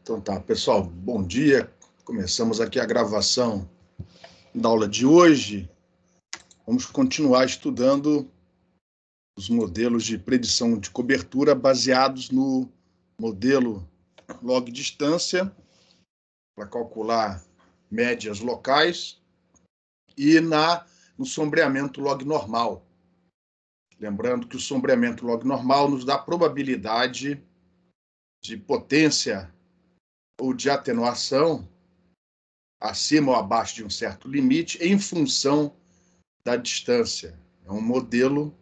Então tá, pessoal, bom dia. Começamos aqui a gravação da aula de hoje. Vamos continuar estudando os modelos de predição de cobertura baseados no modelo log distância, para calcular médias locais, e no sombreamento log normal. Lembrando que o sombreamento log normal nos dá a probabilidade de potência ou de atenuação acima ou abaixo de um certo limite em função da distância. É um modelo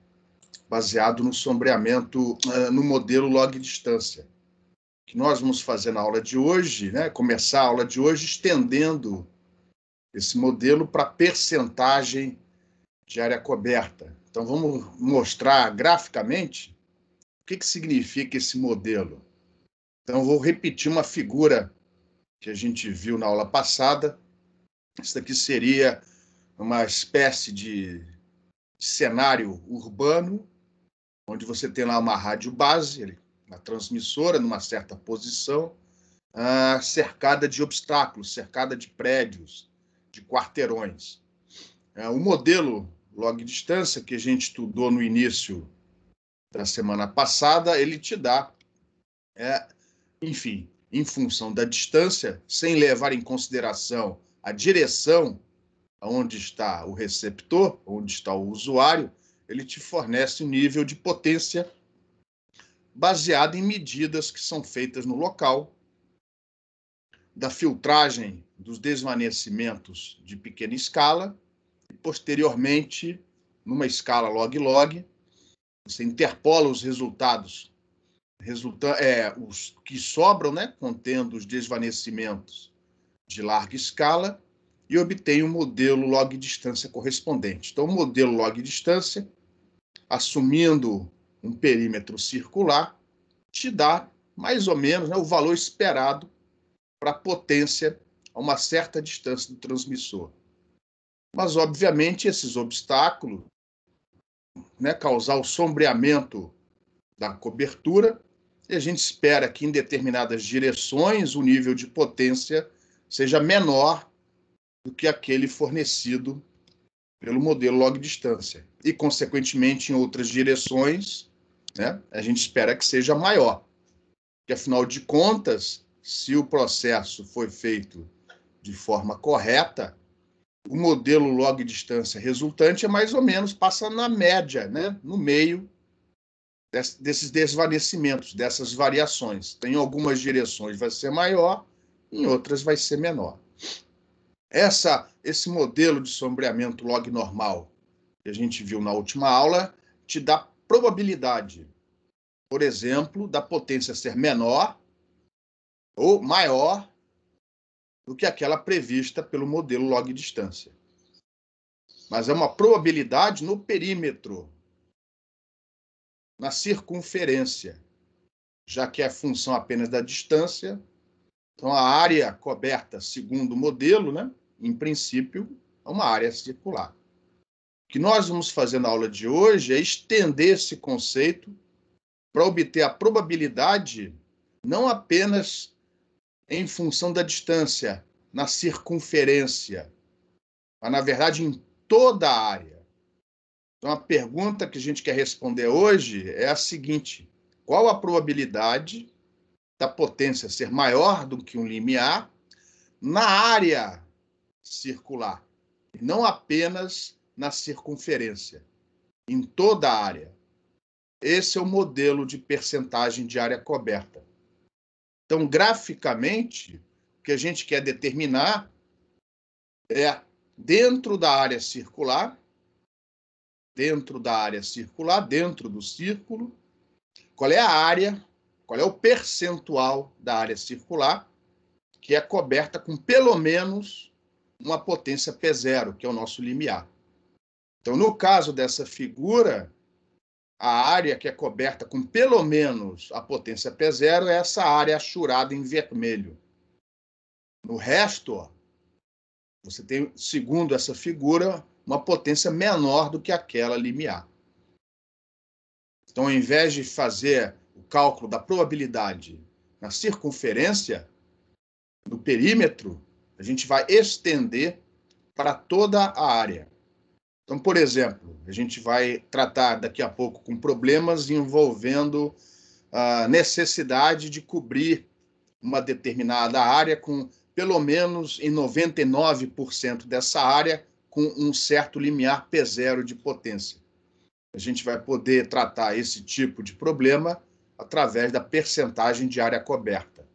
baseado no sombreamento, no modelo log distância, que nós vamos fazer na aula de hoje, né? Começar a aula de hoje estendendo esse modelo para percentagem de área coberta. Então, vamos mostrar graficamente o que significa esse modelo. Então, vou repetir uma figura que a gente viu na aula passada. Isso daqui seria uma espécie de cenário urbano, onde você tem lá uma rádio base, uma transmissora numa certa posição, cercada de obstáculos, cercada de prédios, de quarteirões. O modelo log distância que a gente estudou no início da semana passada, ele te dá, enfim, em função da distância, sem levar em consideração a direção onde está o receptor, onde está o usuário, ele te fornece um nível de potência baseado em medidas que são feitas no local, da filtragem dos desvanecimentos de pequena escala, e posteriormente, numa escala log-log, você interpola os resultados, os que sobram, né, contendo os desvanecimentos de larga escala, e obtém um modelo log distância correspondente. Então, o modelo log distância, assumindo um perímetro circular, te dá mais ou menos, né, o valor esperado para a potência a uma certa distância do transmissor. Mas, obviamente, esses obstáculos, né, causar o sombreamento da cobertura, e a gente espera que em determinadas direções o nível de potência seja menor do que aquele fornecido pelo modelo log distância. E, consequentemente, em outras direções, né, a gente espera que seja maior. Porque, afinal de contas, se o processo foi feito de forma correta, o modelo log distância resultante é mais ou menos, passa na média, né, no meio desses desvanecimentos, dessas variações. Em algumas direções vai ser maior, em outras vai ser menor. Esse modelo de sombreamento log normal que a gente viu na última aula te dá probabilidade, por exemplo, da potência ser menor ou maior do que aquela prevista pelo modelo log distância. Mas é uma probabilidade no perímetro, na circunferência, já que é função apenas da distância. Então, a área coberta, segundo o modelo, né, em princípio, é uma área circular. O que nós vamos fazer na aula de hoje é estender esse conceito para obter a probabilidade não apenas em função da distância, na circunferência, mas, na verdade, em toda a área. Então, a pergunta que a gente quer responder hoje é a seguinte: qual a probabilidade da potência ser maior do que um limiar na área circular, e não apenas na circunferência, em toda a área? Esse é o modelo de percentagem de área coberta. Então, graficamente, o que a gente quer determinar é, dentro da área circular, dentro do círculo, qual é a área, qual é o percentual da área circular que é coberta com pelo menos uma potência P0, que é o nosso limiar. Então, no caso dessa figura, a área que é coberta com pelo menos a potência P0 é essa área achurada em vermelho. No resto, você tem, segundo essa figura, uma potência menor do que aquela limiar. Então, ao invés de fazer o cálculo da probabilidade na circunferência, do perímetro, a gente vai estender para toda a área. Então, por exemplo, a gente vai tratar daqui a pouco com problemas envolvendo a necessidade de cobrir uma determinada área com, pelo menos em 99% dessa área, com um certo limiar P0 de potência. A gente vai poder tratar esse tipo de problema através da percentagem de área coberta.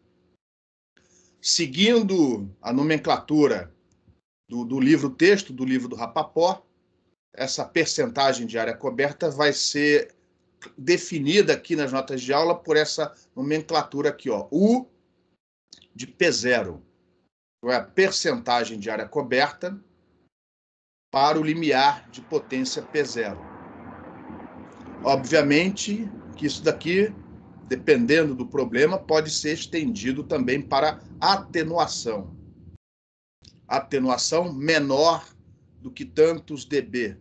Seguindo a nomenclatura do livro-texto, do livro do Rapaport, essa percentagem de área coberta vai ser definida aqui nas notas de aula por essa nomenclatura aqui, ó, U de P0. É a percentagem de área coberta para o limiar de potência P0. Obviamente que isso daqui, dependendo do problema, pode ser estendido também para atenuação. Atenuação menor do que tantos dB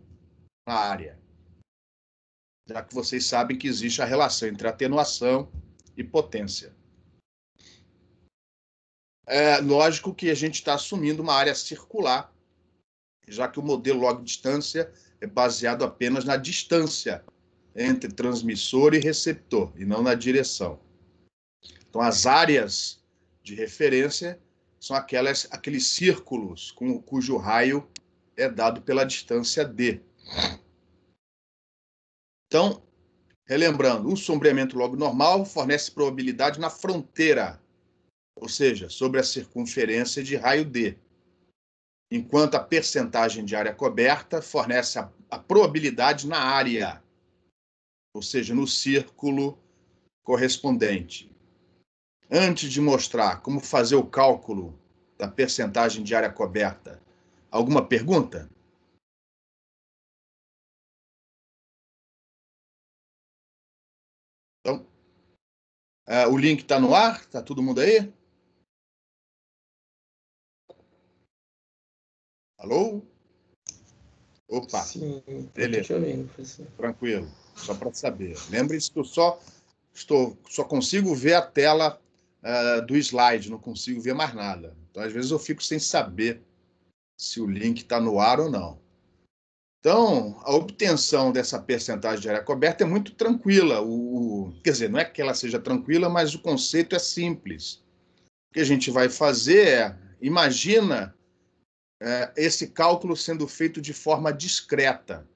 na área. Já que vocês sabem que existe a relação entre atenuação e potência. É lógico que a gente está assumindo uma área circular, já que o modelo log-distância é baseado apenas na distância entre transmissor e receptor, e não na direção. Então, as áreas de referência são aqueles círculos cujo raio é dado pela distância d. Então, relembrando, o sombreamento log normal fornece probabilidade na fronteira, ou seja, sobre a circunferência de raio d, enquanto a percentagem de área coberta fornece a probabilidade na área, ou seja, no círculo correspondente. Antes de mostrar como fazer o cálculo da percentagem de área coberta, alguma pergunta? Então, o link está no ar? Está todo mundo aí? Alô? Opa, Sim, eu beleza. tô te ouvindo, professor. Tranquilo, só para saber. Lembre-se que eu só consigo ver a tela do slide, não consigo ver mais nada. Então, às vezes, eu fico sem saber se o link está no ar ou não. Então, a obtenção dessa percentagem de área coberta é muito tranquila. Quer dizer, não é que ela seja tranquila, mas o conceito é simples. O que a gente vai fazer imagina esse cálculo sendo feito de forma discreta.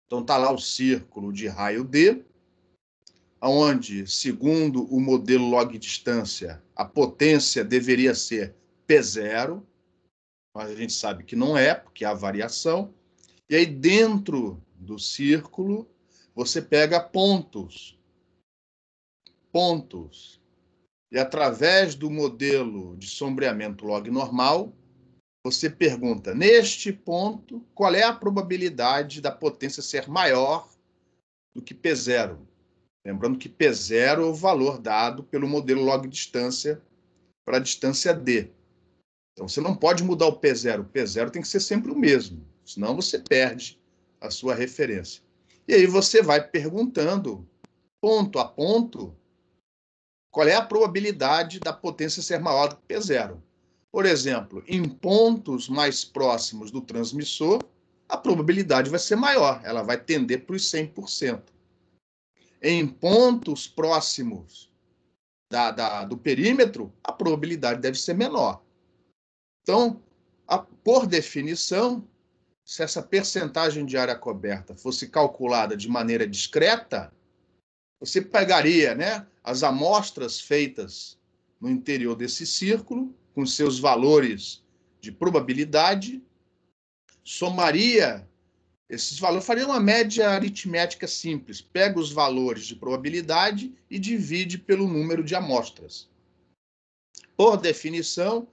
Então, está lá o círculo de raio D, onde, segundo o modelo log-distância, a potência deveria ser P0, mas a gente sabe que não é, porque há variação. E aí, dentro do círculo, você pega pontos. Pontos. E através do modelo de sombreamento log normal, você pergunta, neste ponto, qual é a probabilidade da potência ser maior do que P0? Lembrando que P0 é o valor dado pelo modelo log-distância para a distância D. Então, você não pode mudar o P0. O P0 tem que ser sempre o mesmo, senão você perde a sua referência. E aí você vai perguntando, ponto a ponto, qual é a probabilidade da potência ser maior do que P0. Por exemplo, em pontos mais próximos do transmissor, a probabilidade vai ser maior, ela vai tender para os 100%. Em pontos próximos do perímetro, a probabilidade deve ser menor. Então, por definição, se essa percentagem de área coberta fosse calculada de maneira discreta, você pegaria, né, as amostras feitas no interior desse círculo, com seus valores de probabilidade, somaria esses valores, faria uma média aritmética simples, pega os valores de probabilidade e divide pelo número de amostras. Por definição,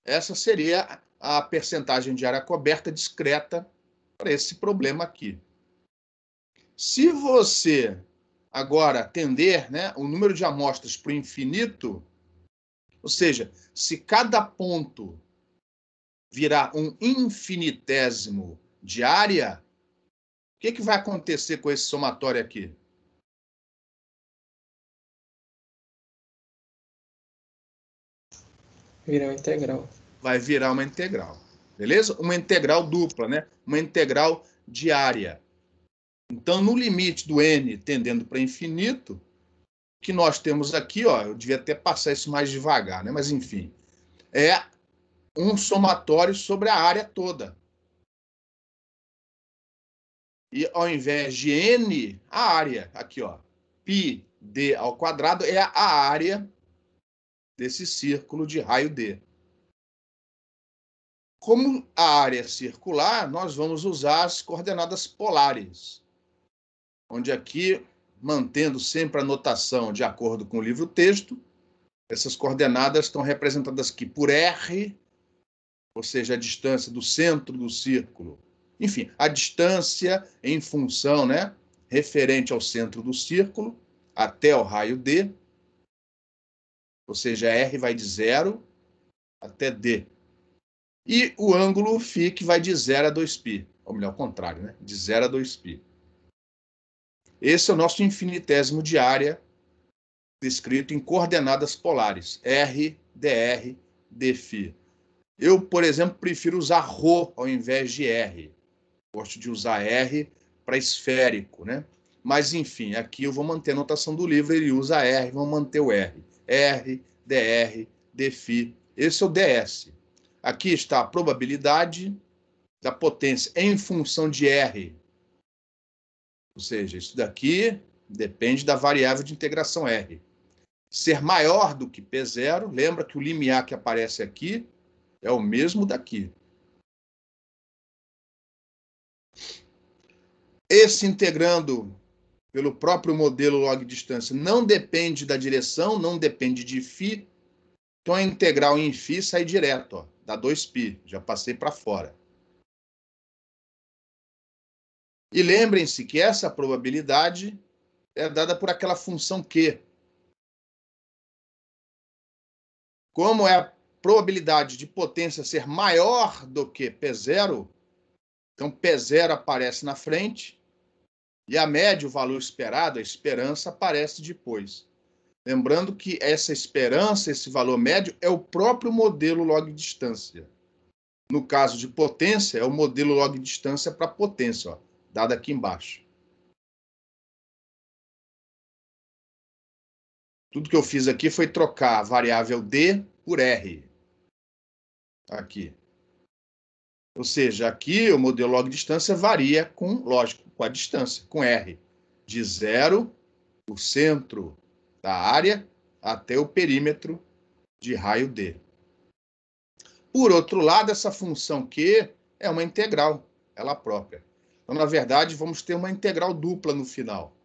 essa seria a percentagem de área coberta discreta para esse problema aqui. Se você agora tender, né, o número de amostras para o infinito, ou seja, se cada ponto virar um infinitésimo de área, o que vai acontecer com esse somatório aqui? Virar uma integral. Vai virar uma integral. Beleza? Uma integral dupla, né? Uma integral diária. Então, no limite do n tendendo para infinito, o que nós temos aqui, ó, eu devia até passar isso mais devagar, né? Mas, enfim, é um somatório sobre a área toda. E ao invés de n, a área, aqui, ó, π d ao quadrado é a área desse círculo de raio D. Como a área é circular, nós vamos usar as coordenadas polares, onde aqui, mantendo sempre a notação de acordo com o livro-texto, essas coordenadas estão representadas aqui por R, ou seja, a distância do centro do círculo. Enfim, a distância em função, né, referente ao centro do círculo, até o raio D, ou seja, R vai de 0 até D. E o ângulo φ, que vai de 0 a 2π. Ou melhor, ao contrário, né? De 0 a 2π. Esse é o nosso infinitésimo de área, descrito em coordenadas polares. R, dr, dφ. Eu, por exemplo, prefiro usar ρ ao invés de R. Gosto de usar R para esférico, né? Mas, enfim, aqui eu vou manter a notação do livro, ele usa R, vamos manter o R. R, dr, dφ. Esse é o ds. Aqui está a probabilidade da potência em função de R. Ou seja, isso daqui depende da variável de integração R. Ser maior do que P0, lembra que o limiar que aparece aqui é o mesmo daqui. Esse integrando pelo próprio modelo log distância não depende da direção, não depende de φ. Então a integral em φ sai direto, ó, dá 2π, já passei para fora. E lembrem-se que essa probabilidade é dada por aquela função Q. Como é a probabilidade de potência ser maior do que P0, então P0 aparece na frente e a média, o valor esperado, a esperança, aparece depois. Lembrando que essa esperança, esse valor médio, é o próprio modelo log distância. No caso de potência, é o modelo log distância para potência, ó, dado aqui embaixo. Tudo que eu fiz aqui foi trocar a variável D por R. Aqui. Ou seja, aqui o modelo log distância varia com, lógico, com a distância, com R. De 0, o centro da área, até o perímetro de raio D. Por outro lado, essa função Q é uma integral, ela própria. Então, na verdade, vamos ter uma integral dupla no final.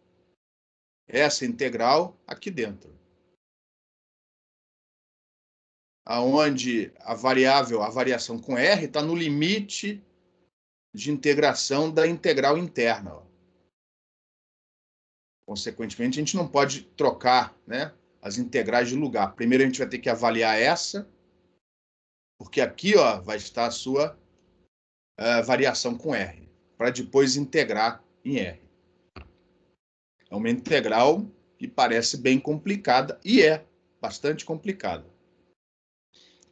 Essa integral aqui dentro. Onde a variação com R está no limite de integração da integral interna. Consequentemente, a gente não pode trocar, né, as integrais de lugar. Primeiro a gente vai ter que avaliar essa, porque aqui, ó, vai estar a sua variação com R, para depois integrar em R. É uma integral que parece bem complicada, e é bastante complicada.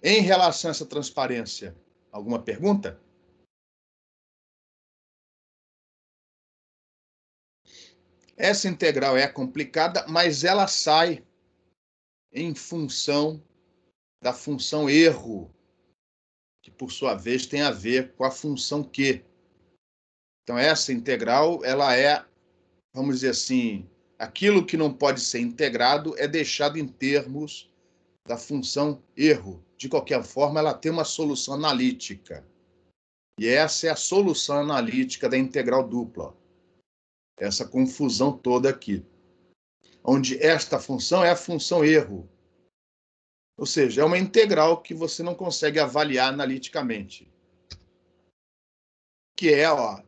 Em relação a essa transparência, alguma pergunta? Essa integral é complicada, mas ela sai em função da função erro, que por sua vez tem a ver com a função Q. Então essa integral, ela é, vamos dizer assim, aquilo que não pode ser integrado é deixado em termos da função erro. De qualquer forma, ela tem uma solução analítica. E essa é a solução analítica da integral dupla. Essa confusão toda aqui. Onde esta função é a função erro. Ou seja, é uma integral que você não consegue avaliar analiticamente. Que é, ó,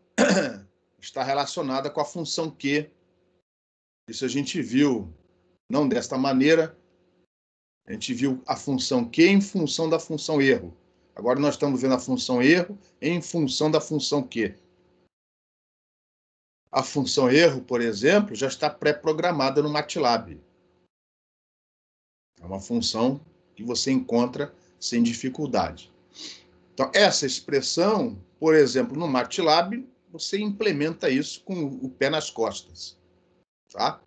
está relacionada com a função Q. Isso a gente viu, não desta maneira, a gente viu a função Q em função da função erro. Agora nós estamos vendo a função erro em função da função Q. A função erro, por exemplo, já está pré-programada no MATLAB. É uma função que você encontra sem dificuldade. Então, essa expressão, por exemplo, no MATLAB, você implementa isso com o pé nas costas. Tá?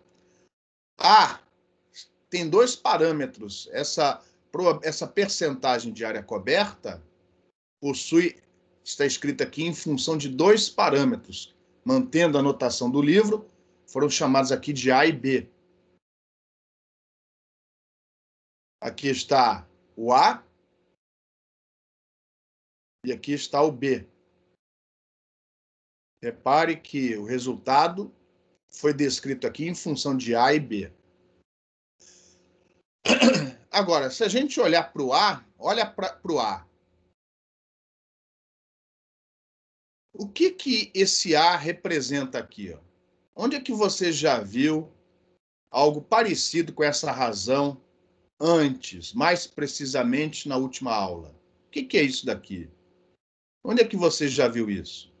Tem dois parâmetros. Essa percentagem de área coberta está escrita aqui em função de dois parâmetros. Mantendo a notação do livro, foram chamados aqui de A e B. Aqui está o A e aqui está o B. Repare que o resultado foi descrito aqui em função de A e B. Agora, se a gente olhar para o A, olha para o A. O que esse A representa aqui? Ó? Onde é que você já viu algo parecido com essa razão antes, mais precisamente na última aula? O que é isso daqui? Onde é que você já viu isso?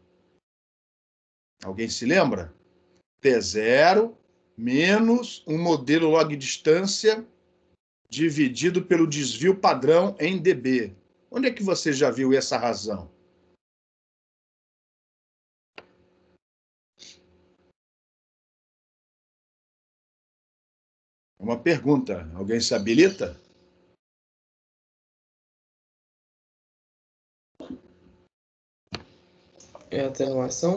Alguém se lembra? P0 menos um modelo log distância dividido pelo desvio padrão em dB. Onde é que você já viu essa razão? Uma pergunta. Alguém se habilita? É atenuação?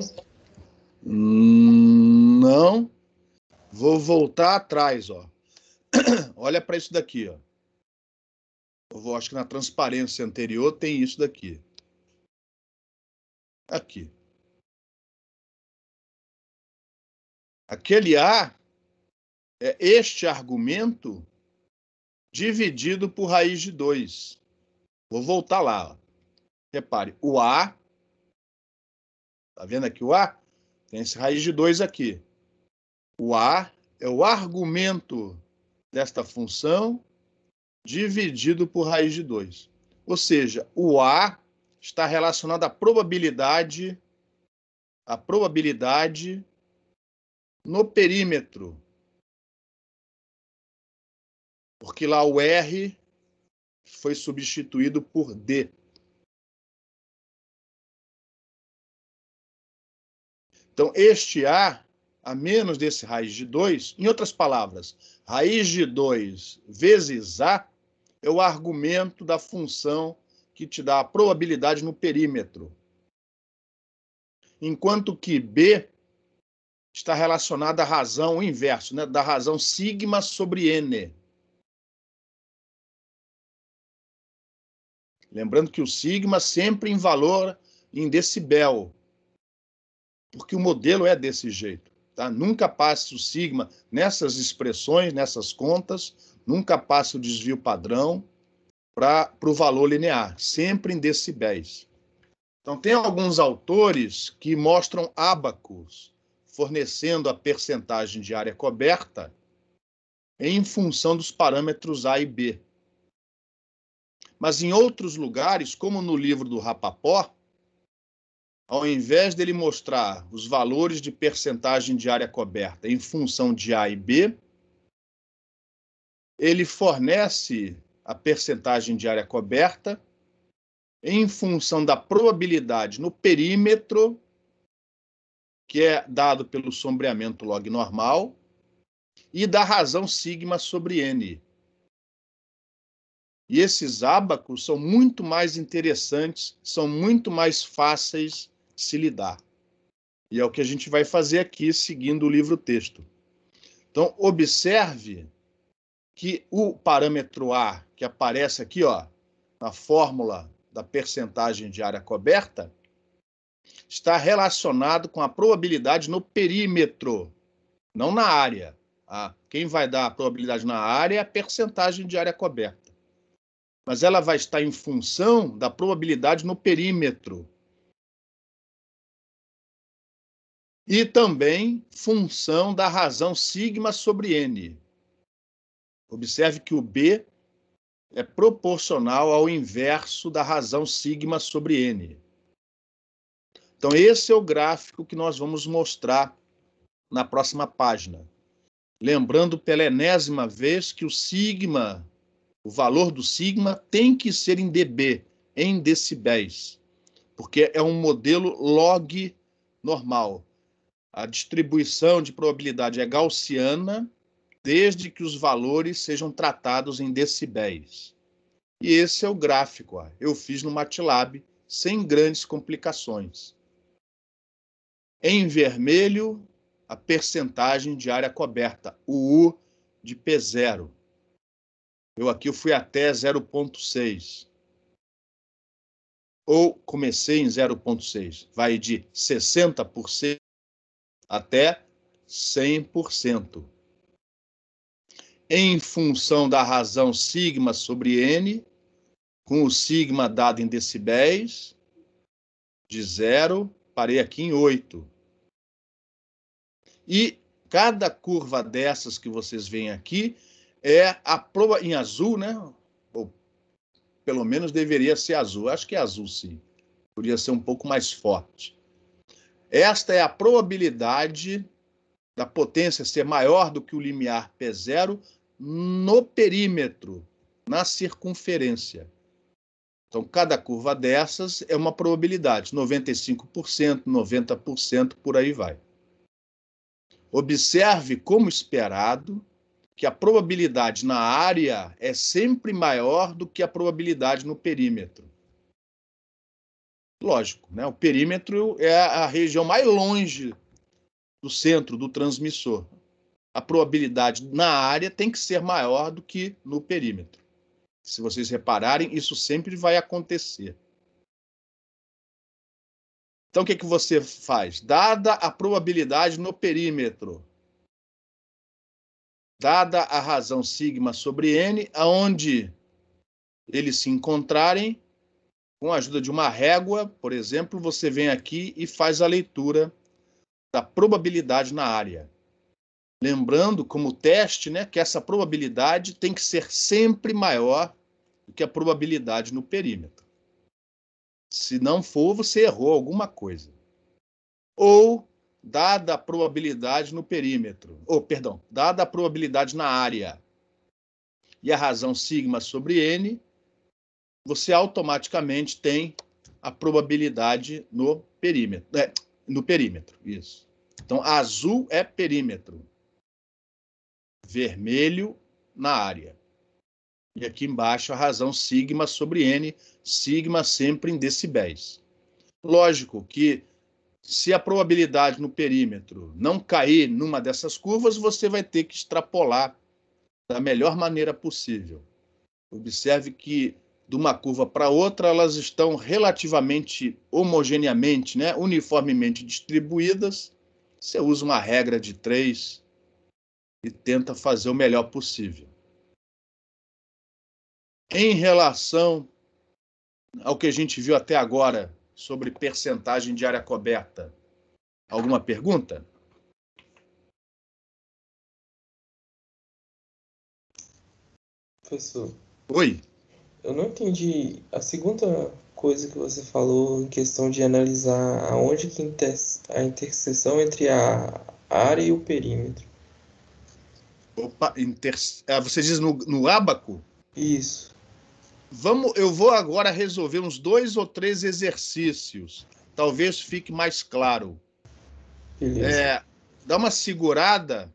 Não. Vou voltar atrás, ó. Olha para isso daqui, ó. Acho que na transparência anterior tem isso daqui. Aqui. Aquele A é este argumento dividido por raiz de 2. Vou voltar lá. Ó. Repare, o A, tá vendo aqui o A? Tem esse raiz de 2 aqui. O A é o argumento desta função dividido por raiz de 2. Ou seja, o A está relacionado à probabilidade no perímetro. Porque lá o R foi substituído por D. Então, este A menos desse raiz de 2, em outras palavras, raiz de 2 vezes A é o argumento da função que te dá a probabilidade no perímetro. Enquanto que B está relacionado à razão, o inverso, né, da razão sigma sobre N. Lembrando que o sigma sempre em valor em decibel, porque o modelo é desse jeito. Tá? Nunca passe o sigma nessas expressões, nessas contas, nunca passe o desvio padrão para o valor linear, sempre em decibéis. Então, tem alguns autores que mostram ábacos fornecendo a percentagem de área coberta em função dos parâmetros A e B. Mas em outros lugares, como no livro do Rapaport, ao invés dele mostrar os valores de percentagem de área coberta em função de A e B, ele fornece a percentagem de área coberta em função da probabilidade no perímetro, que é dado pelo sombreamento log normal, e da razão sigma sobre N. E esses ábacos são muito mais interessantes, são muito mais fáceis de se lidar. E é o que a gente vai fazer aqui, seguindo o livro-texto. Então, observe que o parâmetro A, que aparece aqui, ó, na fórmula da percentagem de área coberta, está relacionado com a probabilidade no perímetro, não na área. Quem vai dar a probabilidade na área é a percentagem de área coberta. Mas ela vai estar em função da probabilidade no perímetro. E também função da razão sigma sobre N. Observe que o B é proporcional ao inverso da razão sigma sobre N. Então, esse é o gráfico que nós vamos mostrar na próxima página. Lembrando pela enésima vez que o sigma O valor do sigma tem que ser em dB, em decibéis, porque é um modelo log normal. A distribuição de probabilidade é gaussiana, desde que os valores sejam tratados em decibéis. E esse é o gráfico. Ó. Eu fiz no MATLAB, sem grandes complicações. Em vermelho, a percentagem de área coberta, o U de P0. Eu fui até 0,6. Ou comecei em 0,6. Vai de 60% até 100%. Em função da razão sigma sobre n, com o sigma dado em decibéis, de 0, parei aqui em 8. E cada curva dessas que vocês veem aqui é a prova em azul, né? Ou pelo menos deveria ser azul. Acho que é azul, sim. Podia ser um pouco mais forte. Esta é a probabilidade da potência ser maior do que o limiar P0 no perímetro, na circunferência. Então, cada curva dessas é uma probabilidade, 95%, 90%, por aí vai. Observe, como esperado, que a probabilidade na área é sempre maior do que a probabilidade no perímetro. Lógico, né? O perímetro é a região mais longe do centro do transmissor. A probabilidade na área tem que ser maior do que no perímetro. Se vocês repararem, isso sempre vai acontecer. Então, o que você faz? Dada a probabilidade no perímetro, dada a razão sigma sobre n, aonde eles se encontrarem, com a ajuda de uma régua, por exemplo, você vem aqui e faz a leitura da probabilidade na área. Lembrando, como teste, né, que essa probabilidade tem que ser sempre maior do que a probabilidade no perímetro. Se não for, você errou alguma coisa. Ou, dada a probabilidade no perímetro, dada a probabilidade na área e a razão sigma sobre n, você automaticamente tem a probabilidade no perímetro. No perímetro, isso. Então, azul é perímetro. Vermelho na área. E aqui embaixo a razão sigma sobre n, sigma sempre em decibéis. Lógico que se a probabilidade no perímetro não cair numa dessas curvas, você vai ter que extrapolar da melhor maneira possível. Observe que de uma curva para outra elas estão relativamente homogeneamente, né, uniformemente distribuídas. Você usa uma regra de 3 e tenta fazer o melhor possível. Em relação ao que a gente viu até agora sobre percentagem de área coberta, alguma pergunta? Professor, Oi? eu não entendi a segunda coisa que você falou em questão de analisar aonde que a interseção entre a área e o perímetro. Opa, você diz no ábaco? Isso. Eu vou agora resolver uns 2 ou 3 exercícios. Talvez fique mais claro. Beleza. Dá uma segurada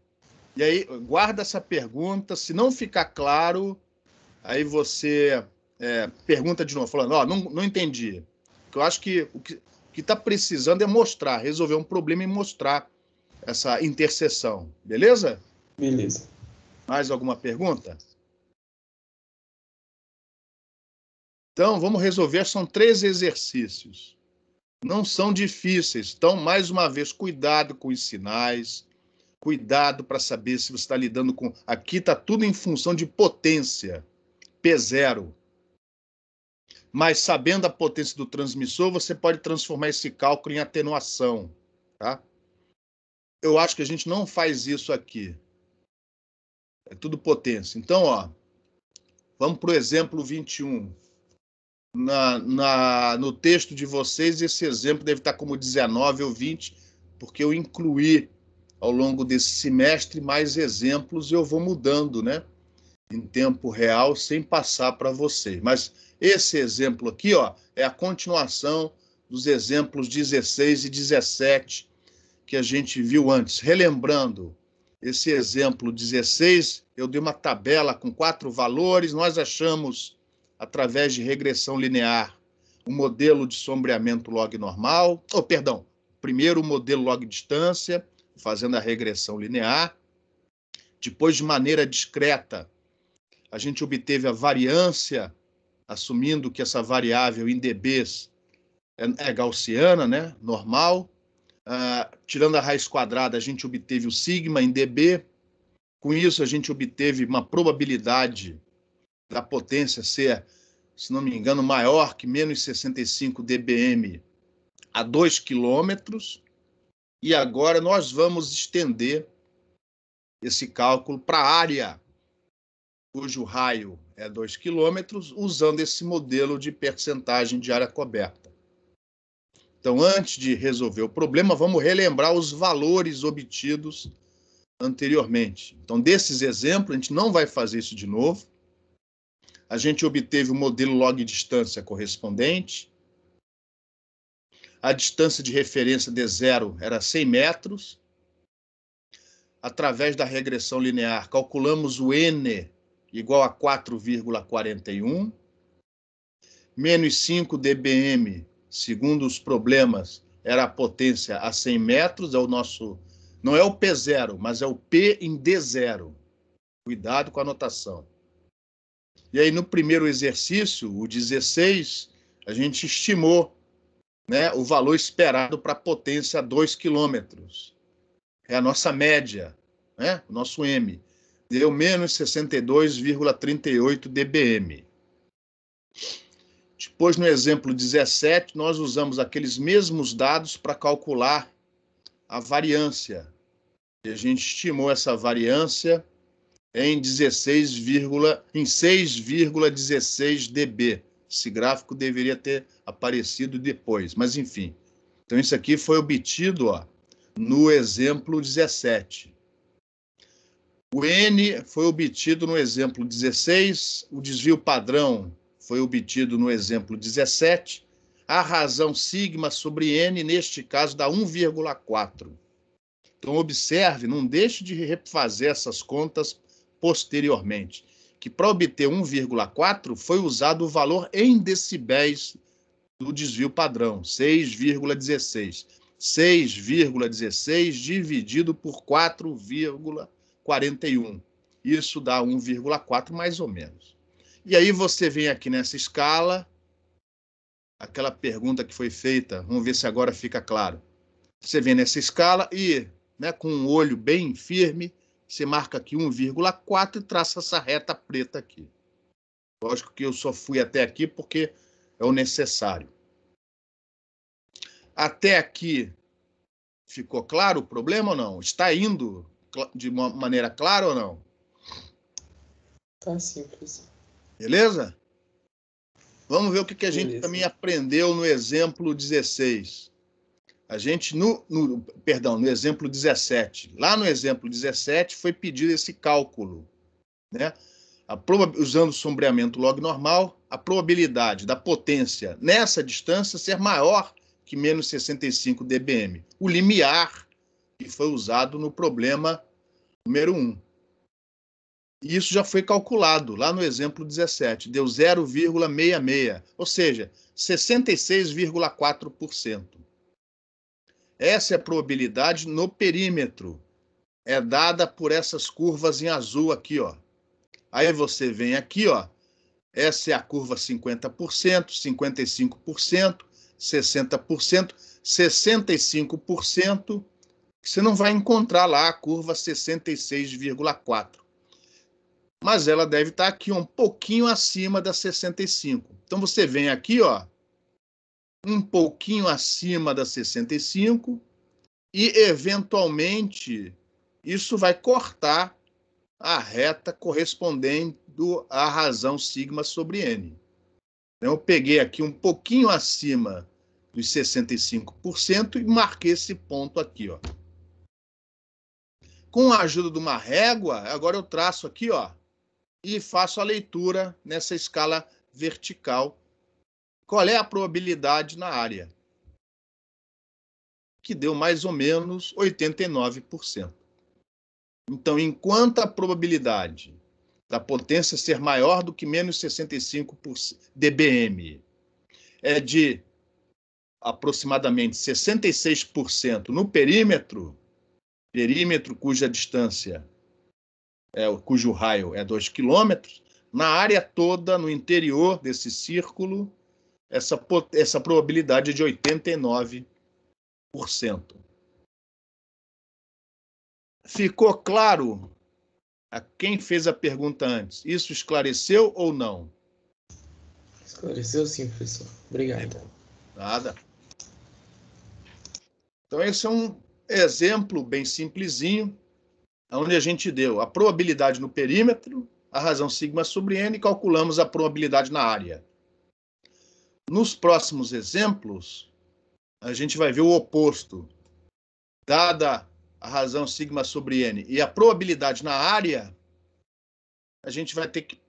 e aí guarda essa pergunta. Se não ficar claro, aí você pergunta de novo, falando, não entendi. Eu acho que o que está precisando é mostrar, resolver um problema e mostrar essa interseção. Beleza? Beleza. Mais alguma pergunta? Então, vamos resolver. São 3 exercícios. Não são difíceis. Então, mais uma vez, cuidado com os sinais. Cuidado para saber se você está lidando com... Aqui está tudo em função de potência. P0. Mas, sabendo a potência do transmissor, você pode transformar esse cálculo em atenuação. Tá? Eu acho que a gente não faz isso aqui. É tudo potência. Então, vamos para o exemplo 21. No texto de vocês, esse exemplo deve estar como 19 ou 20, porque eu incluí ao longo desse semestre mais exemplos e eu vou mudando, né? em tempo real sem passar para você. Mas esse exemplo aqui, ó, é a continuação dos exemplos 16 e 17 que a gente viu antes. Relembrando, esse exemplo 16, eu dei uma tabela com 4 valores, nós achamos, através de regressão linear, o modelo de sombreamento log normal, primeiro o modelo log distância, fazendo a regressão linear. Depois, de maneira discreta, a gente obteve a variância, assumindo que essa variável em dBs é gaussiana, né? Normal. Tirando a raiz quadrada, a gente obteve o sigma em dB. Com isso, a gente obteve uma probabilidade da potência ser, se não me engano, maior que menos 65 dBm a 2 quilômetros. E agora nós vamos estender esse cálculo para a área cujo raio é 2 quilômetros, usando esse modelo de percentagem de área coberta. Então, antes de resolver o problema, vamos relembrar os valores obtidos anteriormente. Então, desses exemplos, a gente não vai fazer isso de novo. A gente obteve o modelo log distância correspondente. A distância de referência D0 era 100 metros. Através da regressão linear, calculamos o N igual a 4,41. Menos 5 dBm, segundo os problemas, era a potência a 100 metros, é o nosso... Não é o P0, mas é o P em D0. Cuidado com a notação. E aí, no primeiro exercício, o 16, a gente estimou, né, o valor esperado para a potência a 2 quilômetros. É a nossa média, né, o nosso M. Deu menos 62,38 dBm. Depois, no exemplo 17, nós usamos aqueles mesmos dados para calcular a variância. E a gente estimou essa variância em 6,16 dB. Esse gráfico deveria ter aparecido depois, mas enfim. Então, isso aqui foi obtido, ó, no exemplo 17. O N foi obtido no exemplo 16, o desvio padrão foi obtido no exemplo 17, a razão sigma sobre N, neste caso, dá 1,4. Então, observe, não deixe de refazer essas contas posteriormente, que para obter 1,4 foi usado o valor em decibéis do desvio padrão, 6,16. 6,16 dividido por 4,41. Isso dá 1,4 mais ou menos. E aí você vem aqui nessa escala, aquela pergunta que foi feita, vamos ver se agora fica claro. Você vem nessa escala e, né, com um olho bem firme, você marca aqui 1,4 e traça essa reta preta aqui. Lógico que eu só fui até aqui porque é o necessário. Até aqui ficou claro o problema ou não? Está indo de uma maneira clara ou não? Tá simples. Beleza? Vamos ver o que a gente também aprendeu no exemplo 16. A gente, no exemplo 17. Lá no exemplo 17 foi pedido esse cálculo, né? Usando o sombreamento log normal, a probabilidade da potência nessa distância ser maior que menos 65 dBm. O limiar que foi usado no problema número 1. E isso já foi calculado lá no exemplo 17. Deu 0,66, ou seja, 66,4%. Essa é a probabilidade no perímetro. É dada por essas curvas em azul aqui, ó. Aí você vem aqui, ó. Essa é a curva 50%, 55%, 60%, 65%. Você não vai encontrar lá a curva 66,4%. Mas ela deve estar aqui um pouquinho acima da 65. Então você vem aqui, ó, um pouquinho acima da 65 e, eventualmente, isso vai cortar a reta correspondendo à razão sigma sobre N. Então, eu peguei aqui um pouquinho acima dos 65% e marquei esse ponto aqui, ó. Com a ajuda de uma régua, agora eu traço aqui, ó, e faço a leitura nessa escala vertical. Qual é a probabilidade na área? Que deu mais ou menos 89%. Então, enquanto a probabilidade da potência ser maior do que menos 65 dBm é de aproximadamente 66% no perímetro cuja distância, cujo raio é 2 quilômetros, na área toda, no interior desse círculo, essa probabilidade é de 89%. Ficou claro a quem fez a pergunta antes? Isso esclareceu ou não? Esclareceu sim, professor. Obrigado. Nada. Então, esse é um exemplo bem simplesinho, onde a gente deu a probabilidade no perímetro, a razão sigma sobre n, e calculamos a probabilidade na área. Nos próximos exemplos, a gente vai ver o oposto. Dada a razão sigma sobre n e a probabilidade na área, a gente vai ter que,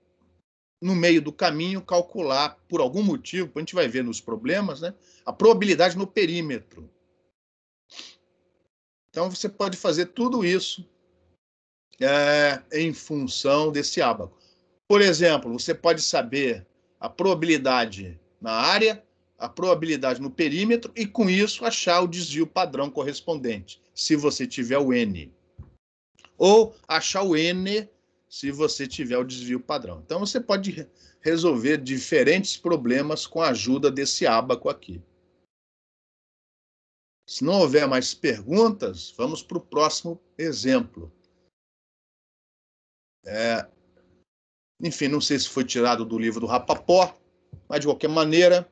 no meio do caminho, calcular, por algum motivo, a gente vai ver nos problemas, né, a probabilidade no perímetro. Então, você pode fazer tudo isso em função desse ábaco. Por exemplo, você pode saber a probabilidade na área, a probabilidade no perímetro e, com isso, achar o desvio padrão correspondente, se você tiver o N. Ou achar o N se você tiver o desvio padrão. Então, você pode resolver diferentes problemas com a ajuda desse ábaco aqui. Se não houver mais perguntas, vamos para o próximo exemplo. Enfim, não sei se foi tirado do livro do Rapaport, mas, de qualquer maneira,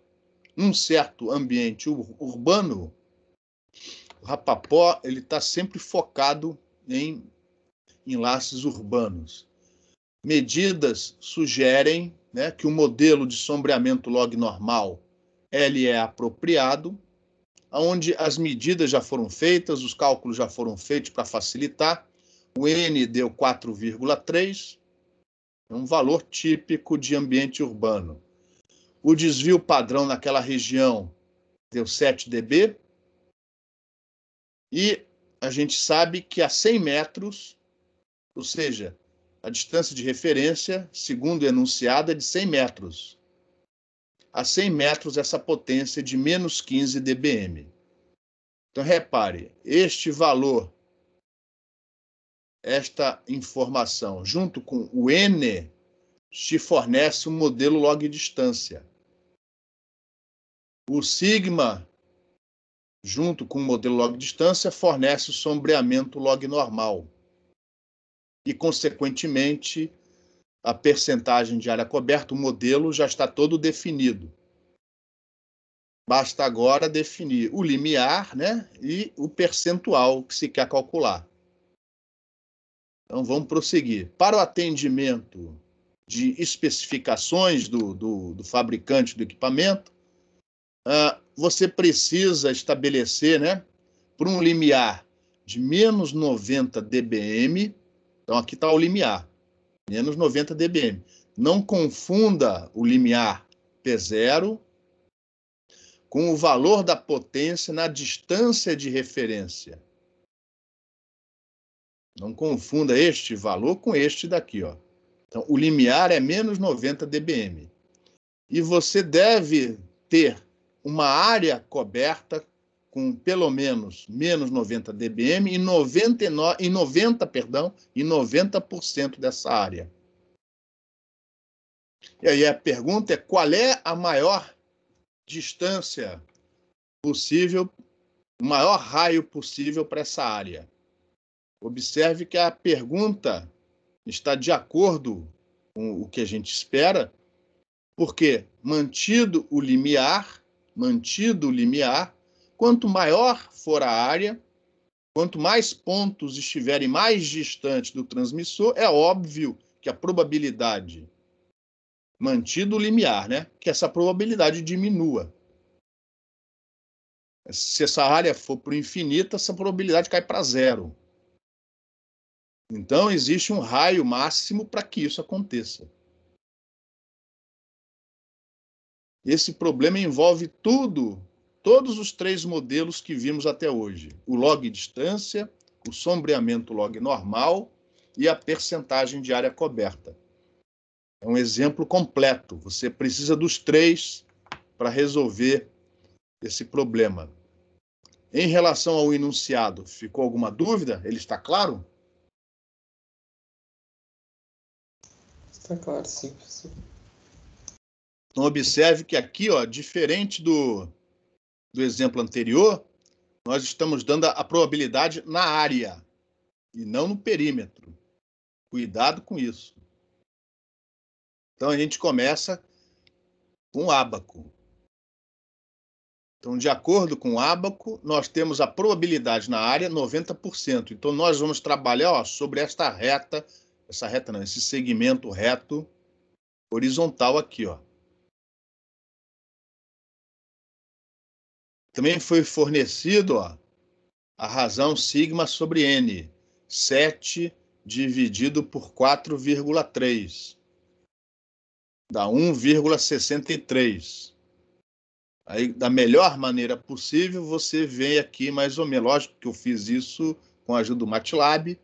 num certo ambiente urbano, o Rapaport está sempre focado em enlaces urbanos. Medidas sugerem, né, que o modelo de sombreamento log normal ele é apropriado, onde as medidas já foram feitas, os cálculos já foram feitos para facilitar. O N deu 4,3, é um valor típico de ambiente urbano. O desvio padrão naquela região deu 7 dB. E a gente sabe que a 100 metros, ou seja, a distância de referência, segundo o enunciado, é de 100 metros. A 100 metros, essa potência é de menos 15 dBm. Então, repare, este valor, esta informação, junto com o N, te fornece um modelo log distância. O sigma, junto com o modelo log distância, fornece o sombreamento log normal. E, consequentemente, a percentagem de área coberta, o modelo já está todo definido. Basta agora definir o limiar, né, e o percentual que se quer calcular. Então, vamos prosseguir. Para o atendimento de especificações do fabricante do equipamento, você precisa estabelecer, né, por um limiar de menos 90 dBm, então aqui está o limiar, menos 90 dBm. Não confunda o limiar P0 com o valor da potência na distância de referência. Não confunda este valor com este daqui, ó. Então, o limiar é menos 90 dBm. E você deve ter uma área coberta com pelo menos 90 dBm e 90% dessa área. E aí a pergunta é: qual é a maior distância possível, o maior raio possível para essa área? Observe que a pergunta está de acordo com o que a gente espera, porque mantido o limiar, quanto maior for a área, quanto mais pontos estiverem mais distantes do transmissor, é óbvio que a probabilidade, mantido o limiar, né, que essa probabilidade diminua. Se essa área for para o infinito, essa probabilidade cai para zero. Então, existe um raio máximo para que isso aconteça. Esse problema envolve todos os 3 modelos que vimos até hoje. O log distância, o sombreamento log normal e a percentagem de área coberta. É um exemplo completo. Você precisa dos 3 para resolver esse problema. Em relação ao enunciado, ficou alguma dúvida? Ele está claro? Está claro, sim, professor. Então, observe que aqui, ó, diferente do exemplo anterior, nós estamos dando a probabilidade na área e não no perímetro. Cuidado com isso. Então, a gente começa com o ábaco. Então, de acordo com o ábaco, nós temos a probabilidade na área 90%. Então, nós vamos trabalhar, ó, sobre esta reta, esse segmento reto horizontal aqui, ó. Também foi fornecido, ó, a razão sigma sobre n, 7 dividido por 4,3, dá 1,63. Aí, da melhor maneira possível, você vem aqui mais ou menos. Lógico que eu fiz isso com a ajuda do MATLAB.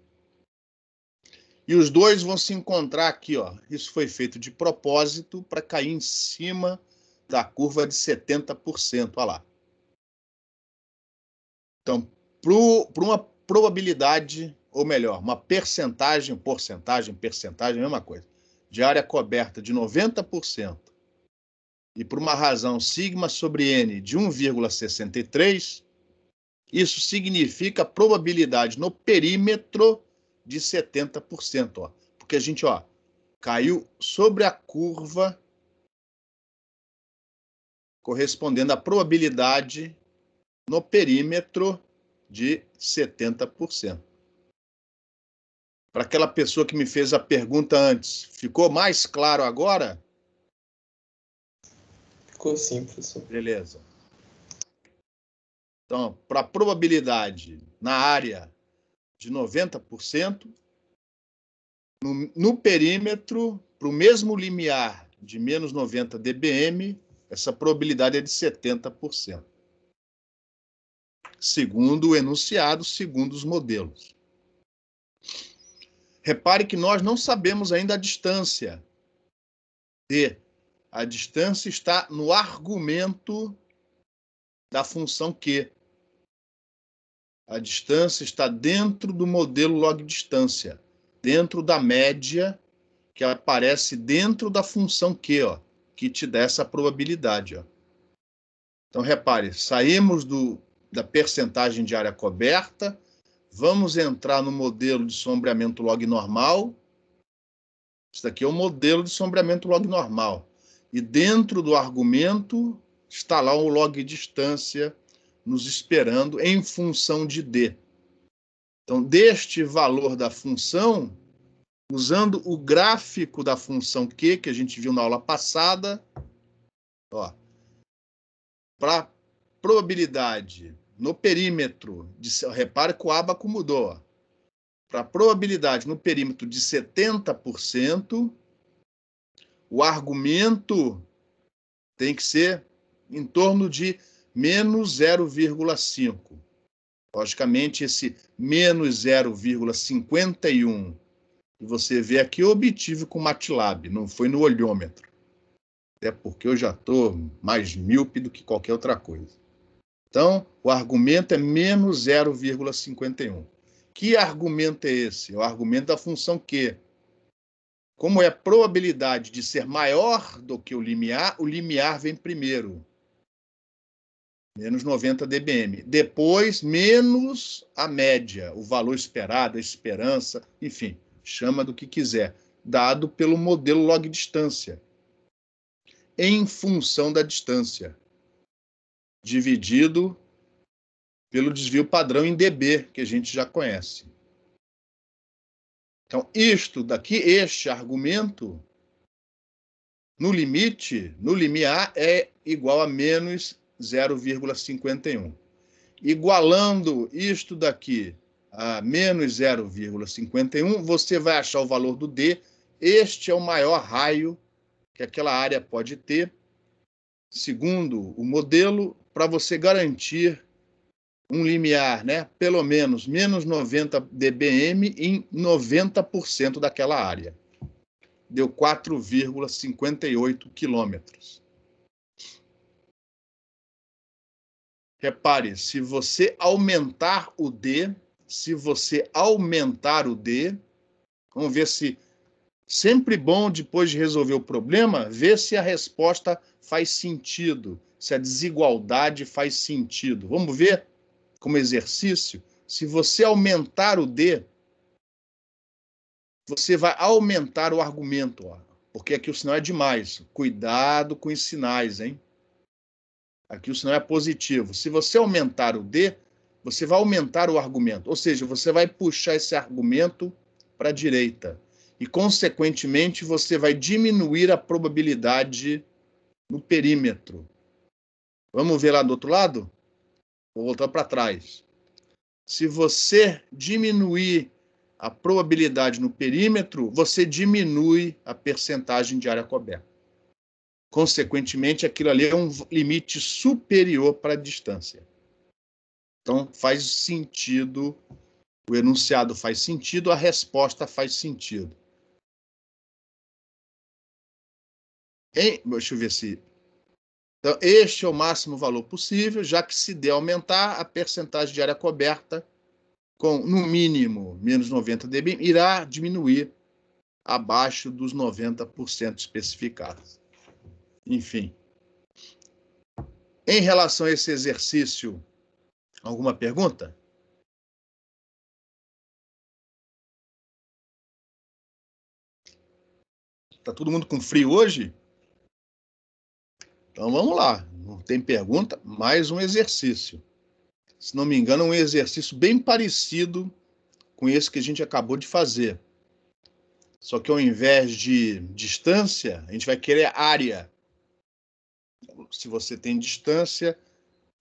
E os dois vão se encontrar aqui, ó. Isso foi feito de propósito para cair em cima da curva de 70%, olha lá. Então, para uma probabilidade, ou melhor, uma percentagem, mesma coisa, de área coberta de 90%, e por uma razão sigma sobre n de 1,63, isso significa probabilidade no perímetro de 70%, ó. Porque a gente, ó, caiu sobre a curva correspondendo à probabilidade no perímetro de 70%. Para aquela pessoa que me fez a pergunta antes, ficou mais claro agora? Ficou sim, professor. Beleza. Então, para a probabilidade na área de 90%, no perímetro, para o mesmo limiar de menos 90 dBm, essa probabilidade é de 70%. Segundo o enunciado, segundo os modelos. Repare que nós não sabemos ainda a distância. A distância está no argumento da função Q. A distância está dentro do modelo log distância, dentro da média que aparece dentro da função Q, ó, que te dá essa probabilidade. Ó. Então, repare, saímos da percentagem de área coberta, vamos entrar no modelo de sombreamento log normal. Isso daqui é o modelo de sombreamento log normal. E dentro do argumento está lá o log distância nos esperando em função de D. Então, deste valor da função, usando o gráfico da função Q, que a gente viu na aula passada, para probabilidade no perímetro, repare que o ábaco mudou, para probabilidade no perímetro de 70%, o argumento tem que ser em torno de menos 0,5. Logicamente, esse menos 0,51 que você vê aqui eu obtive com o MATLAB, não foi no olhômetro. Até porque eu já estou mais míope do que qualquer outra coisa. Então, o argumento é menos 0,51. Que argumento é esse? É o argumento da função Q. Como é a probabilidade de ser maior do que o limiar vem primeiro. Menos 90 dBm. Depois, menos a média, o valor esperado, a esperança, enfim, chama do que quiser, dado pelo modelo log distância, em função da distância, dividido pelo desvio padrão em dB, que a gente já conhece. Então, este argumento, no limite, no limiar, é igual a menos 0,51. Igualando isto daqui a menos 0,51, você vai achar o valor do D. Este é o maior raio que aquela área pode ter, segundo o modelo, para você garantir um limiar, né, pelo menos 90 dBm em 90% daquela área. Deu 4,58 quilômetros. Repare, se você aumentar o D, vamos ver se sempre bom, depois de resolver o problema, ver se a resposta faz sentido, se a desigualdade faz sentido. Vamos ver como exercício? Se você aumentar o D, você vai aumentar o argumento, ó, porque aqui o sinal é demais. Cuidado com os sinais, hein? Aqui o sinal é positivo. Se você aumentar o D, você vai aumentar o argumento, ou seja, você vai puxar esse argumento para a direita. E, consequentemente, você vai diminuir a probabilidade no perímetro. Vamos ver lá do outro lado? Vou voltar para trás. Se você diminuir a probabilidade no perímetro, você diminui a percentagem de área coberta. Consequentemente, aquilo ali é um limite superior para a distância. Então, faz sentido, o enunciado faz sentido, a resposta faz sentido. Deixa eu ver se... Então, este é o máximo valor possível, já que se der aumentar a percentagem de área coberta, com, no mínimo, menos 90 dB, irá diminuir abaixo dos 90% especificados. Enfim. Em relação a esse exercício, alguma pergunta? Está todo mundo com frio hoje? Então vamos lá. Não tem pergunta? Mais um exercício. Se não me engano, é um exercício bem parecido com esse que a gente acabou de fazer. Só que ao invés de distância, a gente vai querer área. Se você tem distância,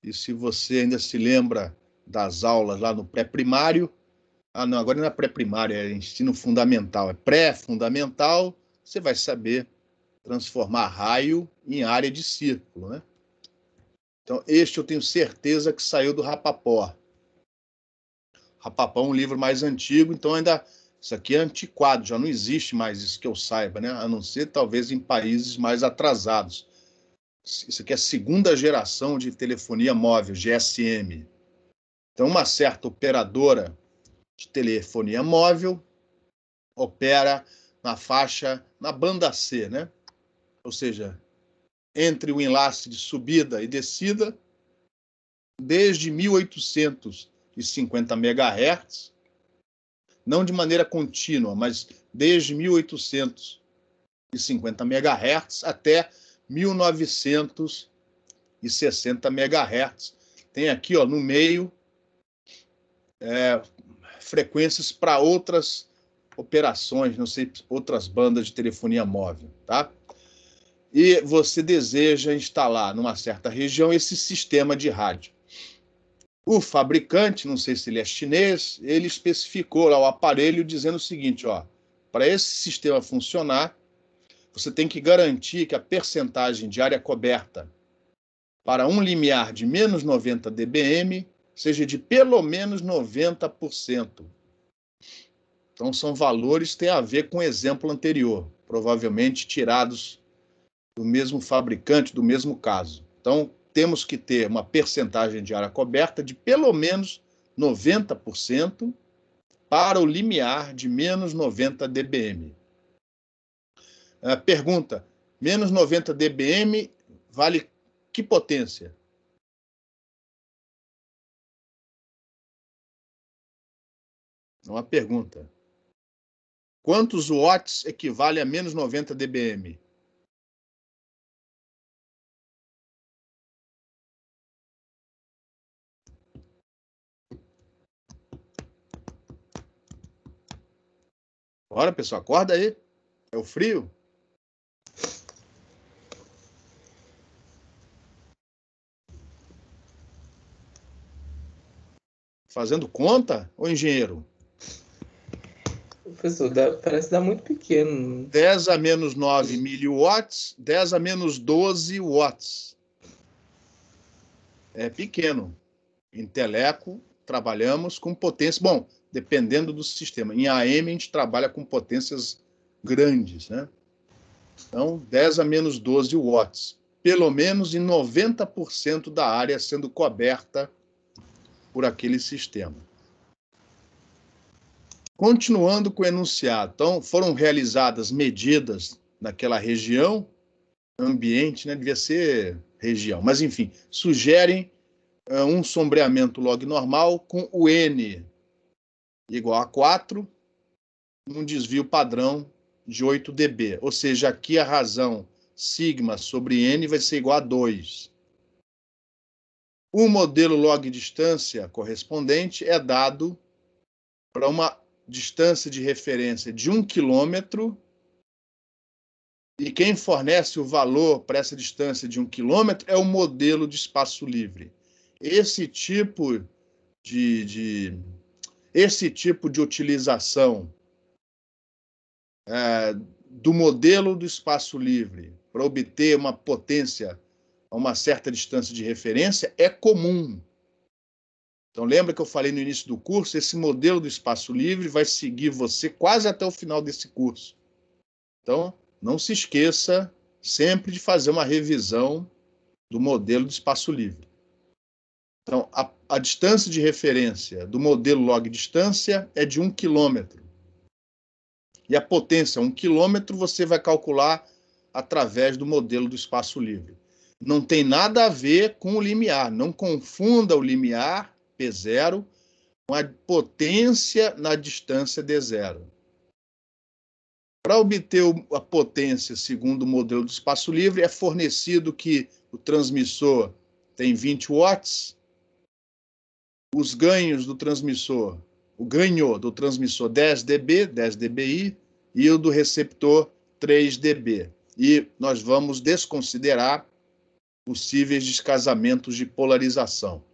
e se você ainda se lembra das aulas lá no pré-primário, não, agora não é pré-primário, é ensino fundamental, é pré-fundamental, você vai saber transformar raio em área de círculo, né? Então, este eu tenho certeza que saiu do Rapaport. Rapaport é um livro mais antigo, então ainda isso aqui é antiquado, já não existe mais isso que eu saiba, né? A não ser talvez em países mais atrasados. Isso aqui é a segunda geração de telefonia móvel, GSM. Então, uma certa operadora de telefonia móvel opera na faixa, na banda C, né? Ou seja, entre o enlace de subida e descida, desde 1850 MHz, não de maneira contínua, mas desde 1850 MHz até 1960 MHz. Tem aqui, ó, no meio, frequências para outras operações, não sei, outras bandas de telefonia móvel, tá? E você deseja instalar numa certa região esse sistema de rádio. O fabricante, não sei se ele é chinês, ele especificou lá o aparelho dizendo o seguinte, ó, para esse sistema funcionar, você tem que garantir que a percentagem de área coberta para um limiar de menos 90 dBm seja de pelo menos 90%. Então, são valores que têm a ver com o exemplo anterior, provavelmente tirados do mesmo fabricante, do mesmo caso. Então, temos que ter uma percentagem de área coberta de pelo menos 90% para o limiar de menos 90 dBm. Pergunta, menos 90 dBm vale que potência? Uma pergunta. Quantos watts equivale a menos 90 dBm? Bora, pessoal, acorda aí. É o frio? Fazendo conta, ô engenheiro? Professor, parece dar muito pequeno. 10 a menos 9 miliwatts, 10 a menos 12 watts. É pequeno. Em teleco, trabalhamos com potência. Bom, dependendo do sistema. Em AM, a gente trabalha com potências grandes, né? Então, 10 a menos 12 watts. Pelo menos em 90% da área sendo coberta por aquele sistema. Continuando com o enunciado. Então, foram realizadas medidas naquela região, ambiente, né? Devia ser região, mas enfim, sugerem um sombreamento log normal com o N igual a 4, um desvio padrão de 8 dB. Ou seja, aqui a razão sigma sobre N vai ser igual a 2. O modelo log distância correspondente é dado para uma distância de referência de 1 quilômetro, e quem fornece o valor para essa distância de 1 quilômetro é o modelo de espaço livre. Esse tipo de utilização do modelo do espaço livre para obter uma potência a uma certa distância de referência é comum. Então, lembra que eu falei no início do curso? Esse modelo do espaço livre vai seguir você quase até o final desse curso. Então, não se esqueça sempre de fazer uma revisão do modelo do espaço livre. Então, a distância de referência do modelo log distância é de 1 quilômetro. E a potência, 1 quilômetro, você vai calcular através do modelo do espaço livre. Não tem nada a ver com o limiar. Não confunda o limiar, P0, com a potência na distância D0. Para obter a potência segundo o modelo do espaço livre, é fornecido que o transmissor tem 20 watts, os ganhos do transmissor, o ganho do transmissor 10 dB, 10 dBi, e o do receptor 3 dB. E nós vamos desconsiderar possíveis descasamentos de polarização.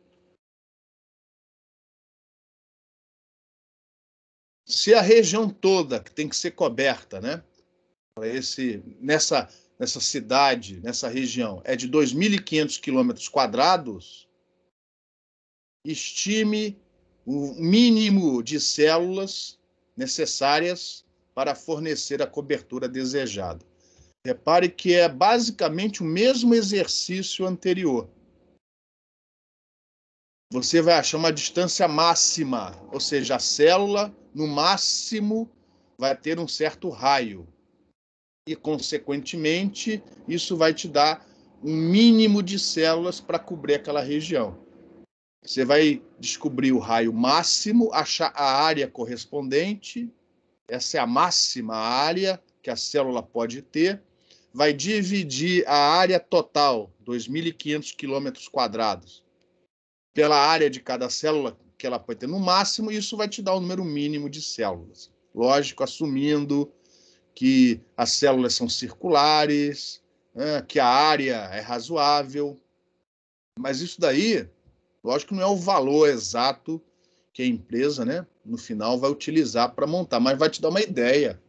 Se a região toda que tem que ser coberta, né, nessa cidade, nessa região, é de 2.500 km², estime o mínimo de células necessárias para fornecer a cobertura desejada. Repare que é basicamente o mesmo exercício anterior. Você vai achar uma distância máxima, ou seja, a célula, no máximo, vai ter um certo raio. E, consequentemente, isso vai te dar um mínimo de células para cobrir aquela região. Você vai descobrir o raio máximo, achar a área correspondente, essa é a máxima área que a célula pode ter, vai dividir a área total, 2.500 km², pela área de cada célula que ela pode ter no máximo, e isso vai te dar o número mínimo de células. Lógico, assumindo que as células são circulares, né, que a área é razoável, mas isso daí, lógico, não é o valor exato que a empresa, né, no final vai utilizar para montar, mas vai te dar uma ideia,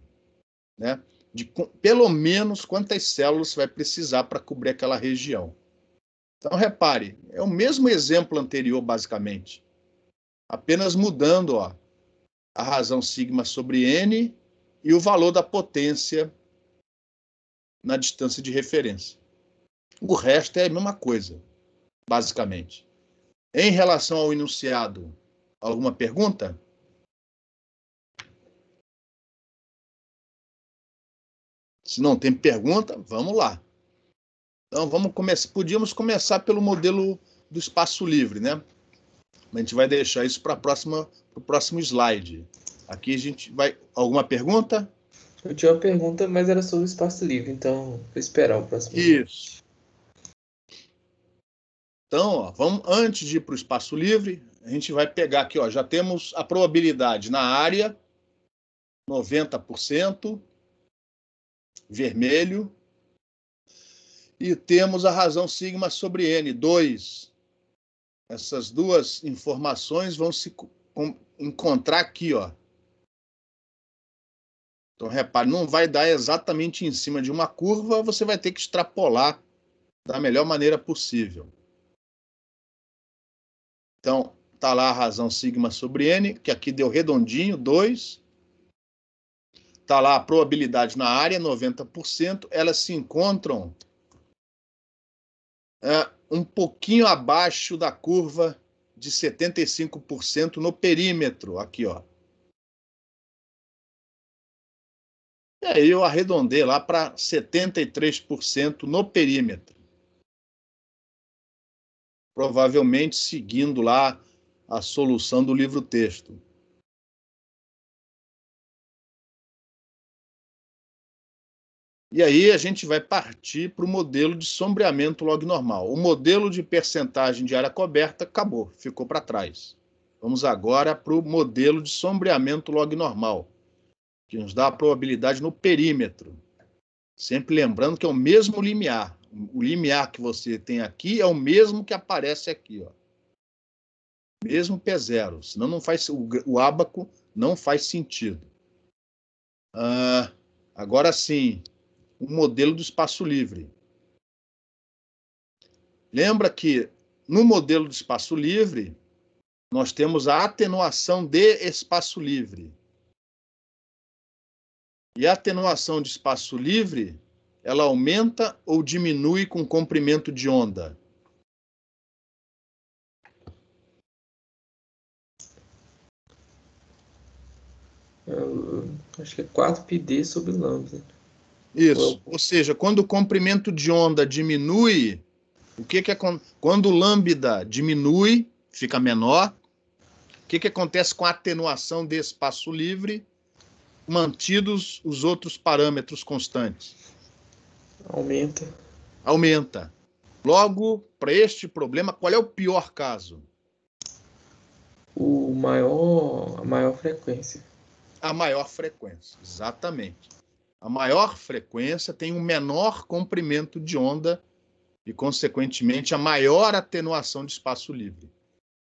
né, de pelo menos quantas células você vai precisar para cobrir aquela região. Então, repare, é o mesmo exemplo anterior, basicamente, apenas mudando a razão sigma sobre n e o valor da potência na distância de referência. O resto é a mesma coisa, basicamente. Em relação ao enunciado, alguma pergunta? Se não tem pergunta, vamos lá. Então, podíamos começar pelo modelo do espaço livre, né? A gente vai deixar isso para o próximo slide. Aqui a gente vai... Alguma pergunta? Eu tinha uma pergunta, mas era sobre o espaço livre, então vou esperar o próximo. Isso. Então, vamos, antes de ir para o espaço livre, a gente vai pegar aqui, já temos a probabilidade na área, 90%, vermelho, e temos a razão sigma sobre n, 2. essas duas informações vão se encontrar aqui, ó. Então, repare, não vai dar exatamente em cima de uma curva, você vai ter que extrapolar da melhor maneira possível. Então, está lá a razão sigma sobre n, que aqui deu redondinho, 2. Está lá a probabilidade na área, 90%. Elas se encontram um pouquinho abaixo da curva de 75% no perímetro, aqui, ó. E aí eu arredondei lá para 73% no perímetro. Provavelmente seguindo lá a solução do livro-texto. E aí a gente vai partir para o modelo de sombreamento log normal. O modelo de percentagem de área coberta acabou, ficou para trás. Vamos agora para o modelo de sombreamento log normal, que nos dá a probabilidade no perímetro. Sempre lembrando que é o mesmo limiar. O limiar que você tem aqui é o mesmo que aparece aqui, ó. Mesmo P0, senão não faz, o ábaco não faz sentido. Agora sim, o modelo do espaço livre. Lembra que no modelo do espaço livre, nós temos a atenuação de espaço livre. E a atenuação de espaço livre, ela aumenta ou diminui com o comprimento de onda? Acho que é 4πd sobre lambda. Isso. Ou seja, quando o comprimento de onda diminui, o que é quando o lambda diminui, fica menor, o que acontece com a atenuação de espaço livre, mantidos os outros parâmetros constantes? Aumenta. Aumenta. Logo, para este problema, qual é o pior caso? A maior frequência. A maior frequência, exatamente. A maior frequência tem um menor comprimento de onda e, consequentemente, a maior atenuação de espaço livre.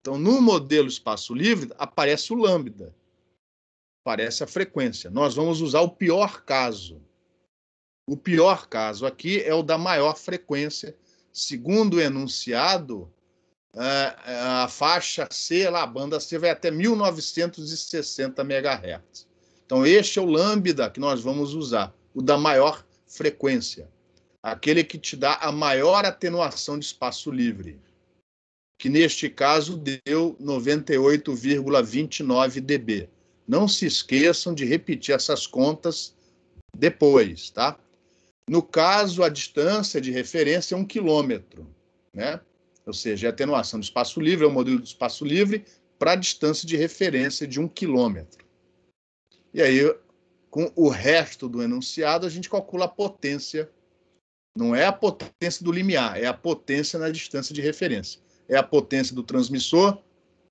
Então, no modelo espaço livre, aparece o lambda, aparece a frequência. Nós vamos usar o pior caso. O pior caso aqui é o da maior frequência. Segundo o enunciado, a faixa C, a banda C, vai até 1960 MHz. Então, este é o lambda que nós vamos usar, o da maior frequência. Aquele que te dá a maior atenuação de espaço livre, que neste caso deu 98,29 dB. Não se esqueçam de repetir essas contas depois, tá? No caso, a distância de referência é 1 quilômetro, né? Ou seja, a atenuação do espaço livre é o modelo do espaço livre para a distância de referência de 1 quilômetro. E aí, com o resto do enunciado, a gente calcula a potência. Não é a potência do limiar, é a potência na distância de referência. É a potência do transmissor.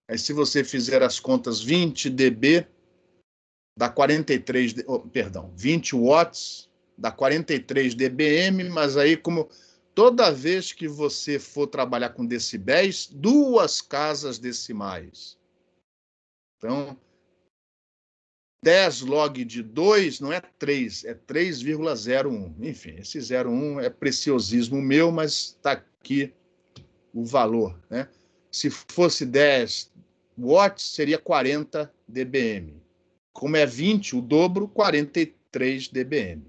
Aí, se você fizer as contas, 20 dB dá 43, 20 watts dá 43 dBm, mas aí, como toda vez que você for trabalhar com decibéis, 2 casas decimais. Então, 10 log de 2 não é 3, é 3,01. Enfim, esse 0,1 é preciosismo meu, mas está aqui o valor, né? Se fosse 10 watts, seria 40 dBm. Como é 20, o dobro, 43 dBm.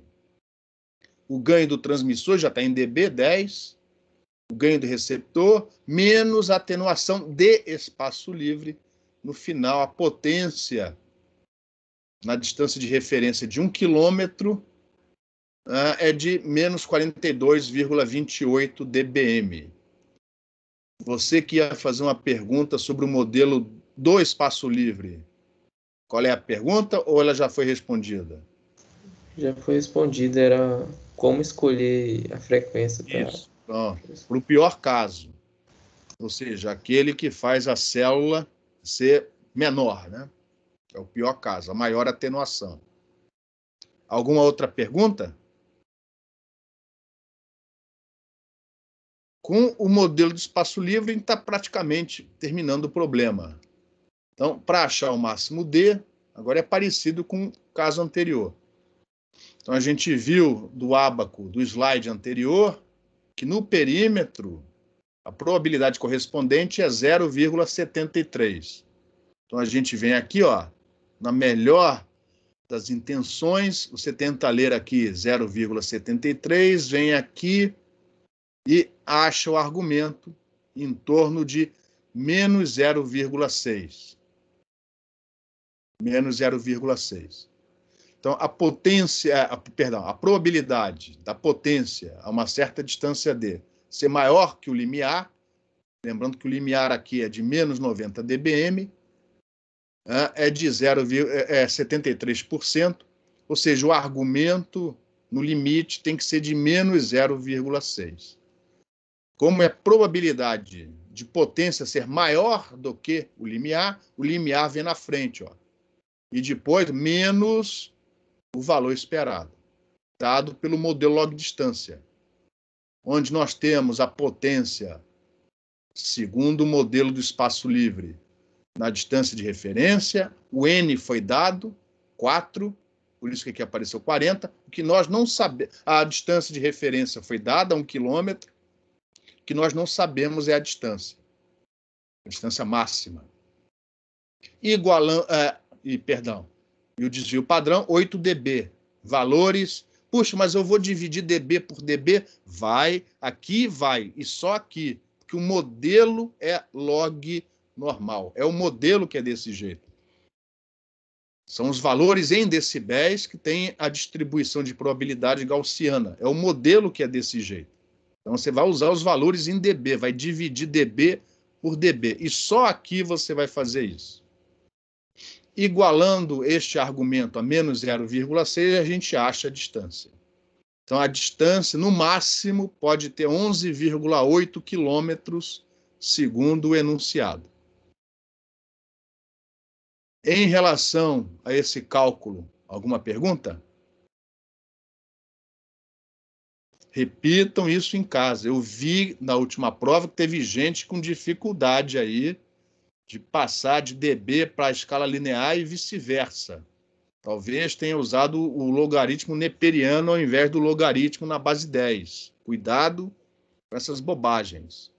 O ganho do transmissor já está em dB, 10. O ganho do receptor, menos a atenuação de espaço livre. No final, a potência na distância de referência de 1 quilômetro é de menos 42,28 dBm. Você que ia fazer uma pergunta sobre o modelo do espaço livre, qual é a pergunta ou ela já foi respondida? Já foi respondida, era como escolher a frequência para... Isso. Então, para o pior caso, ou seja, aquele que faz a célula ser menor, né? É o pior caso, a maior atenuação. Alguma outra pergunta? Com o modelo de espaço livre, a gente está praticamente terminando o problema. Então, para achar o máximo D, agora é parecido com o caso anterior. Então, a gente viu do ábaco do slide anterior que no perímetro a probabilidade correspondente é 0,73. Então, a gente vem aqui, ó, na melhor das intenções, você tenta ler aqui 0,73, vem aqui e acha o argumento em torno de menos 0,6. Menos 0,6. Então, a probabilidade da potência a uma certa distância D ser maior que o limiar, lembrando que o limiar aqui é de menos 90 dBm, é de 73%, ou seja, o argumento no limite tem que ser de menos 0,6. Como é probabilidade de potência ser maior do que o limiar vem na frente, ó, e depois menos o valor esperado, dado pelo modelo log-distância, onde nós temos a potência, segundo o modelo do espaço livre, na distância de referência, o N foi dado, 4, por isso que aqui apareceu 40, o que nós não sabemos, a distância de referência foi dada, 1 quilômetro, o que nós não sabemos é a distância máxima. E o desvio padrão, 8 dB, valores, puxa, mas eu vou dividir dB por dB? Vai, aqui vai, e só aqui, porque o modelo é log normal. É o modelo que é desse jeito. São os valores em decibéis que tem a distribuição de probabilidade gaussiana. É o modelo que é desse jeito. Então, você vai usar os valores em dB, vai dividir dB por dB. E só aqui você vai fazer isso. Igualando este argumento a menos 0,6, a gente acha a distância. Então, a distância, no máximo, pode ter 11,8 quilômetros, segundo o enunciado. Em relação a esse cálculo, alguma pergunta? Repitam isso em casa. Eu vi na última prova que teve gente com dificuldade aí de passar de dB para a escala linear e vice-versa. Talvez tenha usado o logaritmo neperiano ao invés do logaritmo na base 10. Cuidado com essas bobagens.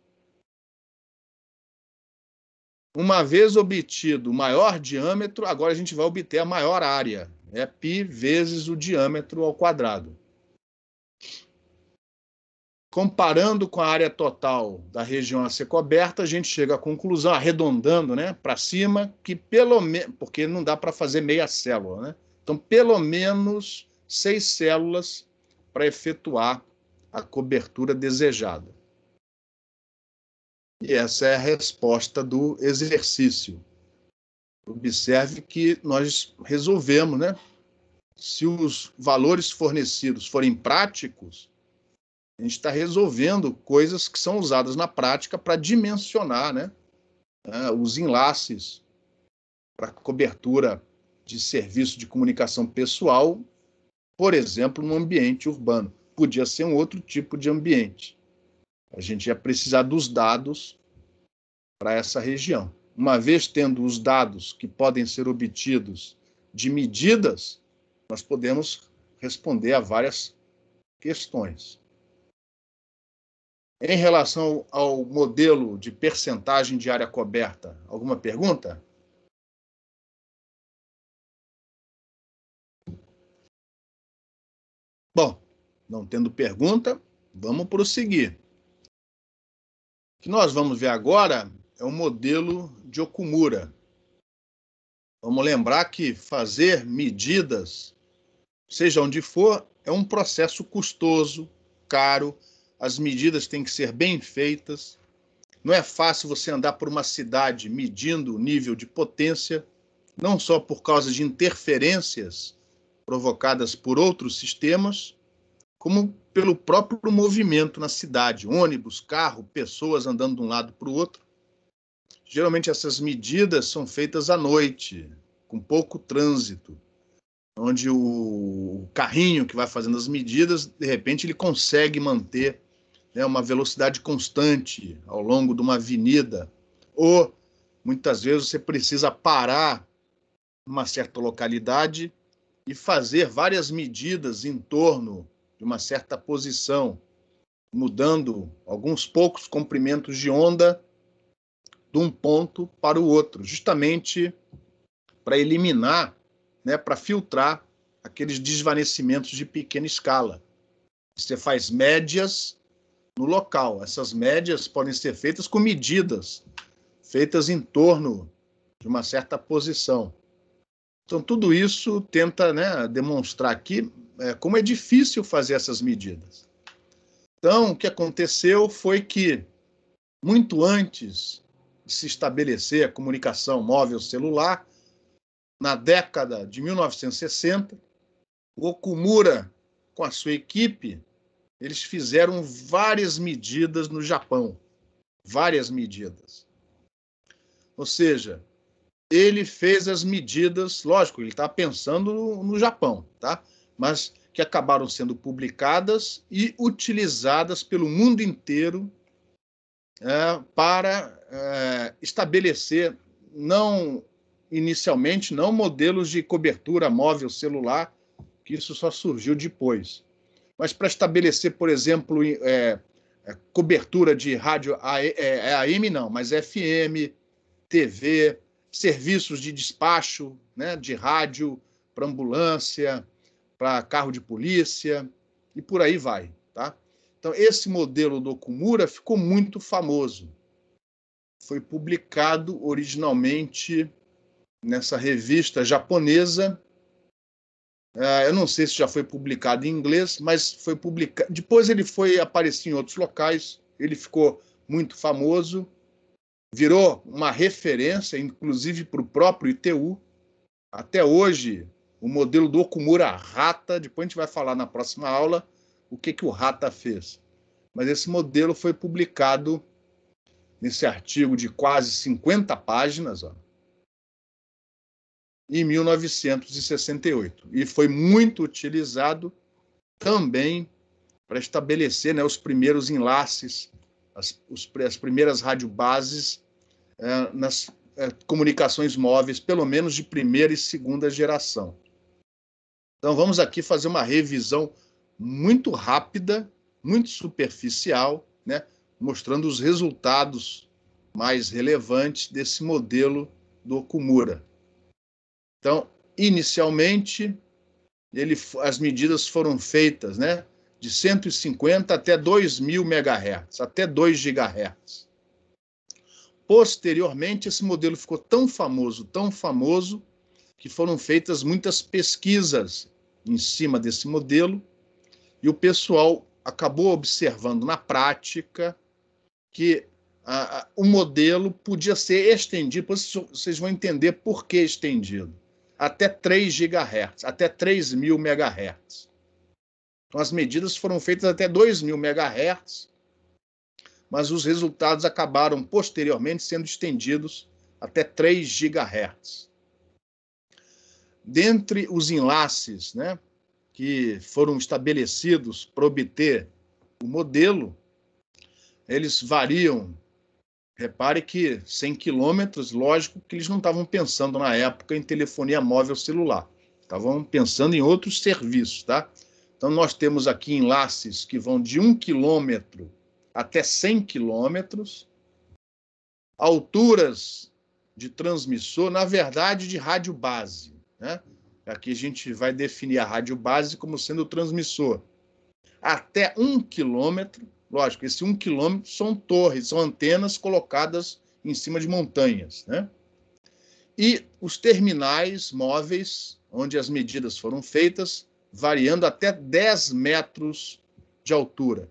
Uma vez obtido o maior diâmetro, agora a gente vai obter a maior área. É π vezes o diâmetro ao quadrado. Comparando com a área total da região a ser coberta, a gente chega à conclusão, arredondando, né, para cima, que pelo menos, porque não dá para fazer meia célula, né? Então, pelo menos 6 células para efetuar a cobertura desejada. E essa é a resposta do exercício. Observe que nós resolvemos, né? Se os valores fornecidos forem práticos, a gente está resolvendo coisas que são usadas na prática para dimensionar, né, os enlaces para cobertura de serviço de comunicação pessoal, por exemplo, no ambiente urbano. Podia ser um outro tipo de ambiente. A gente ia precisar dos dados para essa região. Uma vez tendo os dados que podem ser obtidos de medidas, nós podemos responder a várias questões. Em relação ao modelo de percentagem de área coberta, alguma pergunta? Bom, não tendo pergunta, vamos prosseguir. O que nós vamos ver agora é o modelo de Okumura. Vamos lembrar que fazer medidas, seja onde for, é um processo custoso, caro. As medidas têm que ser bem feitas. Não é fácil você andar por uma cidade medindo o nível de potência, não só por causa de interferências provocadas por outros sistemas, como pelo próprio movimento na cidade, ônibus, carro, pessoas andando de um lado para o outro. Geralmente essas medidas são feitas à noite, com pouco trânsito, onde o carrinho que vai fazendo as medidas, de repente, ele consegue manter né, uma velocidade constante ao longo de uma avenida, ou muitas vezes você precisa parar numa certa localidade e fazer várias medidas em torno de uma certa posição, mudando alguns poucos comprimentos de onda de um ponto para o outro, justamente para eliminar, né, para filtrar aqueles desvanecimentos de pequena escala. Você faz médias no local. Essas médias podem ser feitas com medidas feitas em torno de uma certa posição. Então, tudo isso tenta, né, demonstrar aqui como é difícil fazer essas medidas. Então, o que aconteceu foi que, muito antes de se estabelecer a comunicação móvel celular, na década de 1960, o Okumura, com a sua equipe, eles fizeram várias medidas no Japão. Várias medidas. Ou seja, ele fez as medidas, lógico, ele está pensando no Japão, tá? Mas que acabaram sendo publicadas e utilizadas pelo mundo inteiro para estabelecer, inicialmente, não modelos de cobertura móvel celular, que isso só surgiu depois, mas para estabelecer, por exemplo, cobertura de rádio AM, não, mas FM, TV, serviços de despacho, né, de rádio para ambulância, para carro de polícia, e por aí vai, tá? Então, esse modelo do Okumura ficou muito famoso. Foi publicado originalmente nessa revista japonesa. Eu não sei se já foi publicado em inglês, mas foi publicado. Depois ele foi aparecer em outros locais, ele ficou muito famoso, virou uma referência, inclusive para o próprio ITU. Até hoje, o modelo do Okumura Hata, depois a gente vai falar na próxima aula o que o Hata fez. Mas esse modelo foi publicado nesse artigo de quase 50 páginas, em 1968. E foi muito utilizado também para estabelecer, né, os primeiros enlaces, as primeiras radiobases nas comunicações móveis, pelo menos de primeira e segunda geração. Então, vamos aqui fazer uma revisão muito rápida, muito superficial, né, mostrando os resultados mais relevantes desse modelo do Okumura. Então, inicialmente, as medidas foram feitas, né, de 150 até 2.000 MHz, até 2 GHz. Posteriormente, esse modelo ficou tão famoso, que foram feitas muitas pesquisas em cima desse modelo, e o pessoal acabou observando na prática que o modelo podia ser estendido, vocês vão entender por que estendido, até 3 GHz, até 3.000 MHz. Então, as medidas foram feitas até 2.000 MHz, mas os resultados acabaram posteriormente sendo estendidos até 3 GHz. Dentre os enlaces, né, que foram estabelecidos para obter o modelo, eles variam. Repare que 100 quilômetros, lógico que eles não estavam pensando na época em telefonia móvel celular, estavam pensando em outros serviços, tá? Então, nós temos aqui enlaces que vão de 1 quilômetro até 100 quilômetros, alturas de transmissor, na verdade, de rádio base, né? Aqui a gente vai definir a rádio base como sendo o transmissor. Até 1 quilômetro, lógico, esse 1 quilômetro são torres, são antenas colocadas em cima de montanhas, né? E os terminais móveis, onde as medidas foram feitas, variando até 10 metros de altura.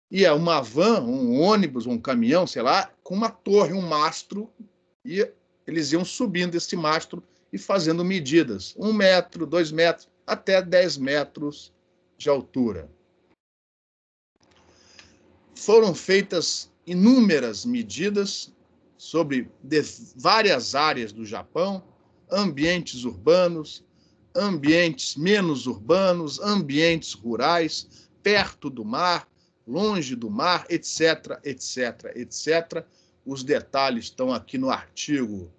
E é uma van, um ônibus, um caminhão, sei lá, com uma torre, um mastro, e eles iam subindo esse mastro e fazendo medidas, 1 metro, 2 metros, até 10 metros de altura. Foram feitas inúmeras medidas sobre várias áreas do Japão, ambientes urbanos, ambientes menos urbanos, ambientes rurais, perto do mar, longe do mar, etc, etc, etc. Os detalhes estão aqui no artigo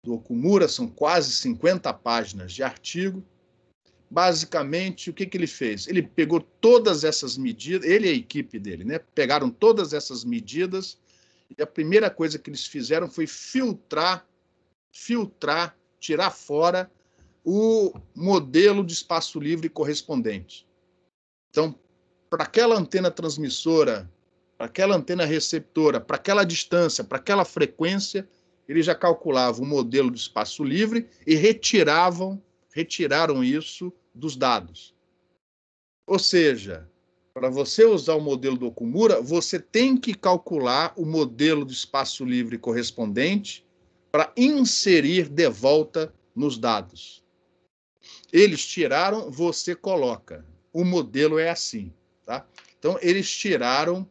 do Okumura, são quase 50 páginas de artigo. Basicamente, o que ele fez? Ele pegou todas essas medidas, ele e a equipe dele, né? Pegaram todas essas medidas e a primeira coisa que eles fizeram foi filtrar, tirar fora o modelo de espaço livre correspondente. Então, para aquela antena transmissora, para aquela antena receptora, para aquela distância, para aquela frequência, eles já calculavam o modelo de espaço livre e retiraram isso dos dados. Ou seja, para você usar o modelo do Okumura, você tem que calcular o modelo de espaço livre correspondente para inserir de volta nos dados. Eles tiraram, você coloca. O modelo é assim, tá? Então, eles tiraram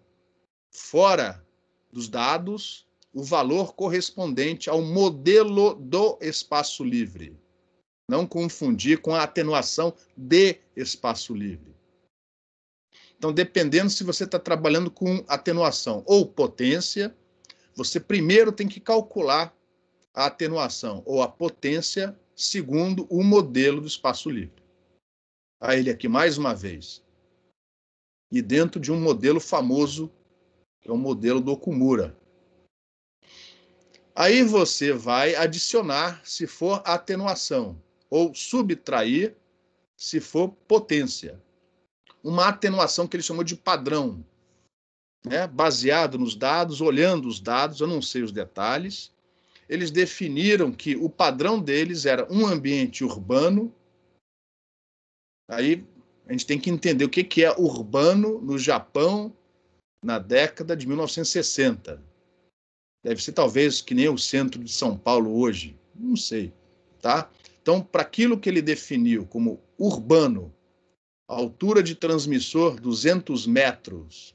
fora dos dados o valor correspondente ao modelo do espaço livre. Não confundir com a atenuação de espaço livre. Então, dependendo se você está trabalhando com atenuação ou potência, você primeiro tem que calcular a atenuação ou a potência segundo o modelo do espaço livre. A ele aqui mais uma vez. E dentro de um modelo famoso, que é o modelo do Okumura. Aí você vai adicionar se for atenuação, ou subtrair se for potência. Uma atenuação que ele chamou de padrão, né? Baseado nos dados, olhando os dados, eu não sei os detalhes. Eles definiram que o padrão deles era um ambiente urbano. Aí a gente tem que entender o que é urbano no Japão na década de 1960. Deve ser talvez que nem o centro de São Paulo hoje, não sei, tá? Então, para aquilo que ele definiu como urbano, a altura de transmissor 200 metros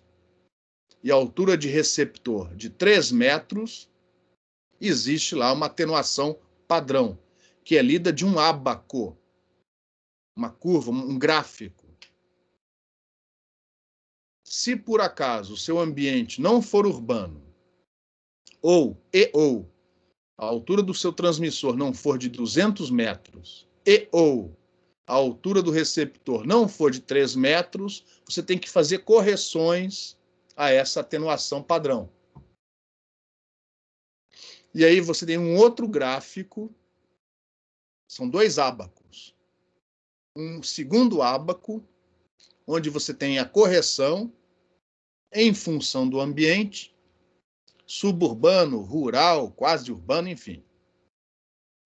e a altura de receptor de 3 metros, existe lá uma atenuação padrão, que é lida de um ábaco, uma curva, um gráfico. Se por acaso o seu ambiente não for urbano, ou a altura do seu transmissor não for de 200 metros, ou a altura do receptor não for de 3 metros, você tem que fazer correções a essa atenuação padrão. E aí você tem um outro gráfico, são 2 ábacos. Um segundo ábaco, onde você tem a correção em função do ambiente, suburbano, rural, quase urbano, enfim.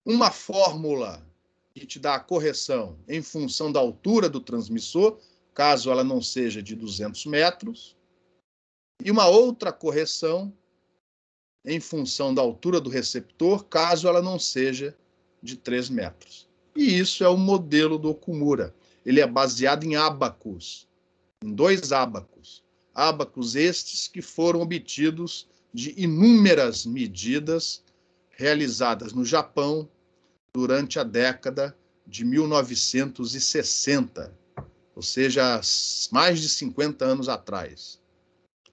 Uma fórmula que te dá a correção em função da altura do transmissor, caso ela não seja de 200 metros, e uma outra correção em função da altura do receptor, caso ela não seja de 3 metros. E isso é o modelo do Okumura. Ele é baseado em ábacos, em 2 ábacos. Ábacos estes que foram obtidos de inúmeras medidas realizadas no Japão durante a década de 1960, ou seja, mais de 50 anos atrás,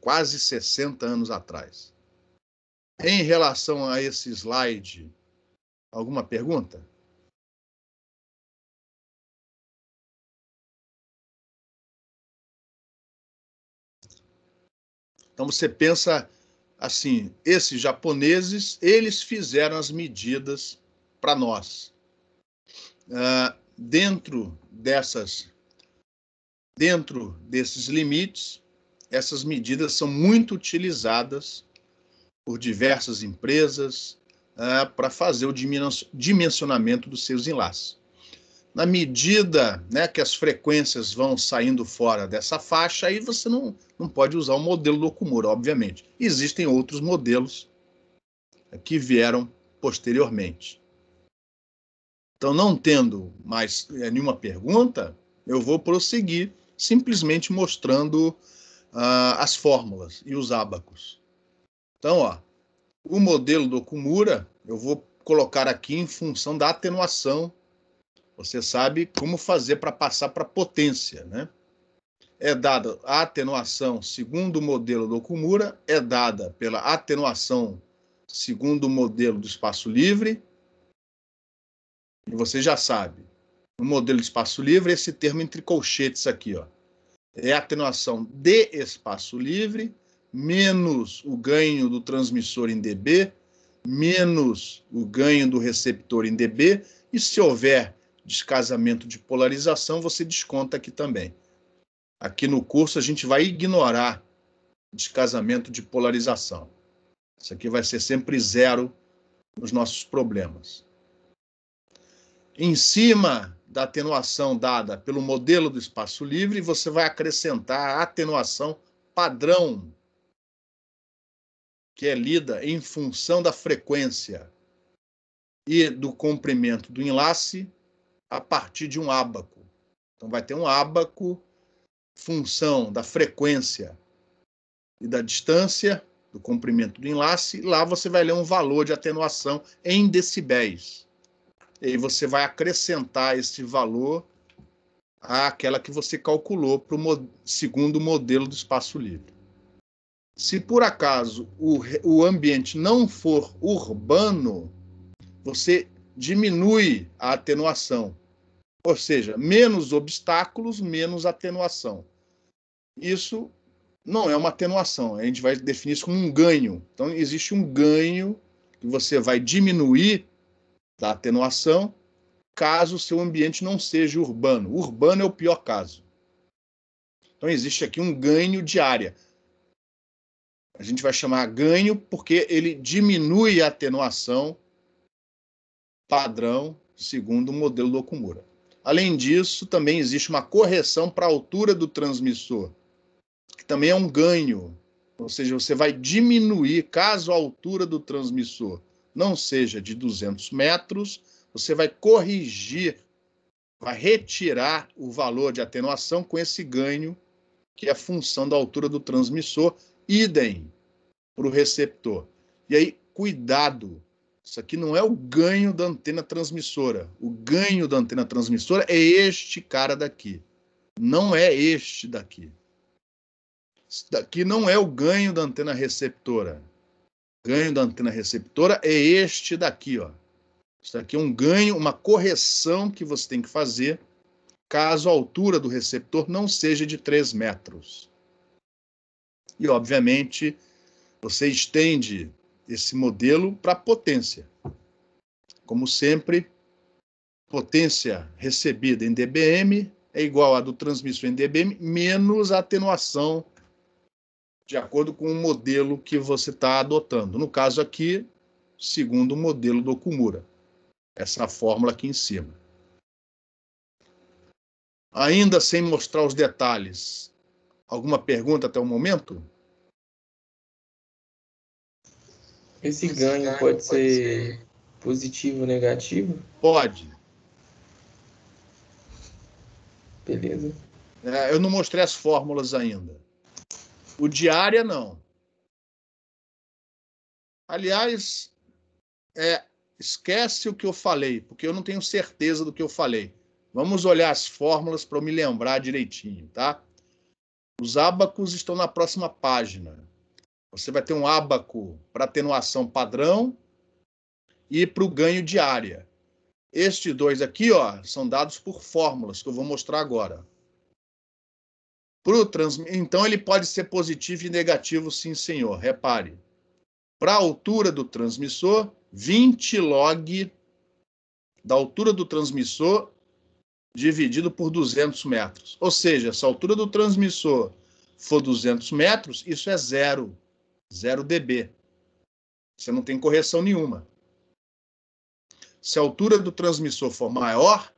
quase 60 anos atrás. Em relação a esse slide, alguma pergunta? Então você pensa assim, esses japoneses, eles fizeram as medidas para nós. Dentro desses limites, essas medidas são muito utilizadas por diversas empresas para fazer o dimensionamento dos seus enlaces. Na medida, né, que as frequências vão saindo fora dessa faixa, aí você não pode usar o modelo do Okumura, obviamente. Existem outros modelos que vieram posteriormente. Então, não tendo mais nenhuma pergunta, eu vou prosseguir simplesmente mostrando as fórmulas e os ábacos. Então, ó, o modelo do Okumura, eu vou colocar aqui em função da atenuação. Você sabe como fazer para passar para potência, né? é dada a atenuação segundo o modelo do Okumura, é dada pela atenuação segundo o modelo do espaço livre. E você já sabe, no modelo de espaço livre, esse termo entre colchetes aqui, ó, é a atenuação de espaço livre menos o ganho do transmissor em dB, menos o ganho do receptor em dB, e se houver descasamento de polarização, você desconta aqui também. Aqui no curso a gente vai ignorar descasamento de polarização. Isso aqui vai ser sempre zero nos nossos problemas. Em cima da atenuação dada pelo modelo do espaço livre, você vai acrescentar a atenuação padrão, que é lida em função da frequência e do comprimento do enlace a partir de um ábaco. Então, vai ter um ábaco, função da frequência e da distância, do comprimento do enlace, e lá você vai ler um valor de atenuação em decibéis. E aí você vai acrescentar esse valor àquela que você calculou para o segundo modelo do espaço livre. Se por acaso o ambiente não for urbano, você diminui a atenuação. Ou seja, menos obstáculos, menos atenuação. Isso não é uma atenuação, a gente vai definir isso como um ganho. Então, existe um ganho que você vai diminuir da atenuação caso o seu ambiente não seja urbano. Urbano é o pior caso. Então, existe aqui um ganho de área. A gente vai chamar ganho porque ele diminui a atenuação padrão segundo o modelo do Okumura. Além disso, também existe uma correção para a altura do transmissor, que também é um ganho. Ou seja, você vai diminuir, caso a altura do transmissor não seja de 200 metros, você vai corrigir, vai retirar o valor de atenuação com esse ganho, que é a função da altura do transmissor, idem para o receptor. E aí, cuidado, isso aqui não é o ganho da antena transmissora. O ganho da antena transmissora é este cara daqui. Não é este daqui. Isso daqui não é o ganho da antena receptora. O ganho da antena receptora é este daqui, ó. Isso daqui é um ganho, uma correção que você tem que fazer caso a altura do receptor não seja de 3 metros. E, obviamente, você estende esse modelo para a potência. Como sempre, potência recebida em dBm é igual a do transmissor em dBm menos a atenuação de acordo com o modelo que você está adotando. No caso aqui, segundo o modelo do Okumura. Essa fórmula aqui em cima. Ainda sem mostrar os detalhes, alguma pergunta até o momento? Esse ganho pode ser positivo ou negativo? Pode. Beleza. Eu não mostrei as fórmulas ainda. O de área, não. Aliás, esquece o que eu falei, porque eu não tenho certeza do que eu falei. Vamos olhar as fórmulas para eu me lembrar direitinho, tá? Os ábacos estão na próxima página. Você vai ter um ábaco para atenuação padrão e para o ganho de área. Estes dois aqui, ó, são dados por fórmulas que eu vou mostrar agora. Então, ele pode ser positivo e negativo, sim, senhor. Repare. Para a altura do transmissor, 20 log da altura do transmissor dividido por 200 metros. Ou seja, se a altura do transmissor for 200 metros, isso é 0 dB. Você não tem correção nenhuma. Se a altura do transmissor for maior,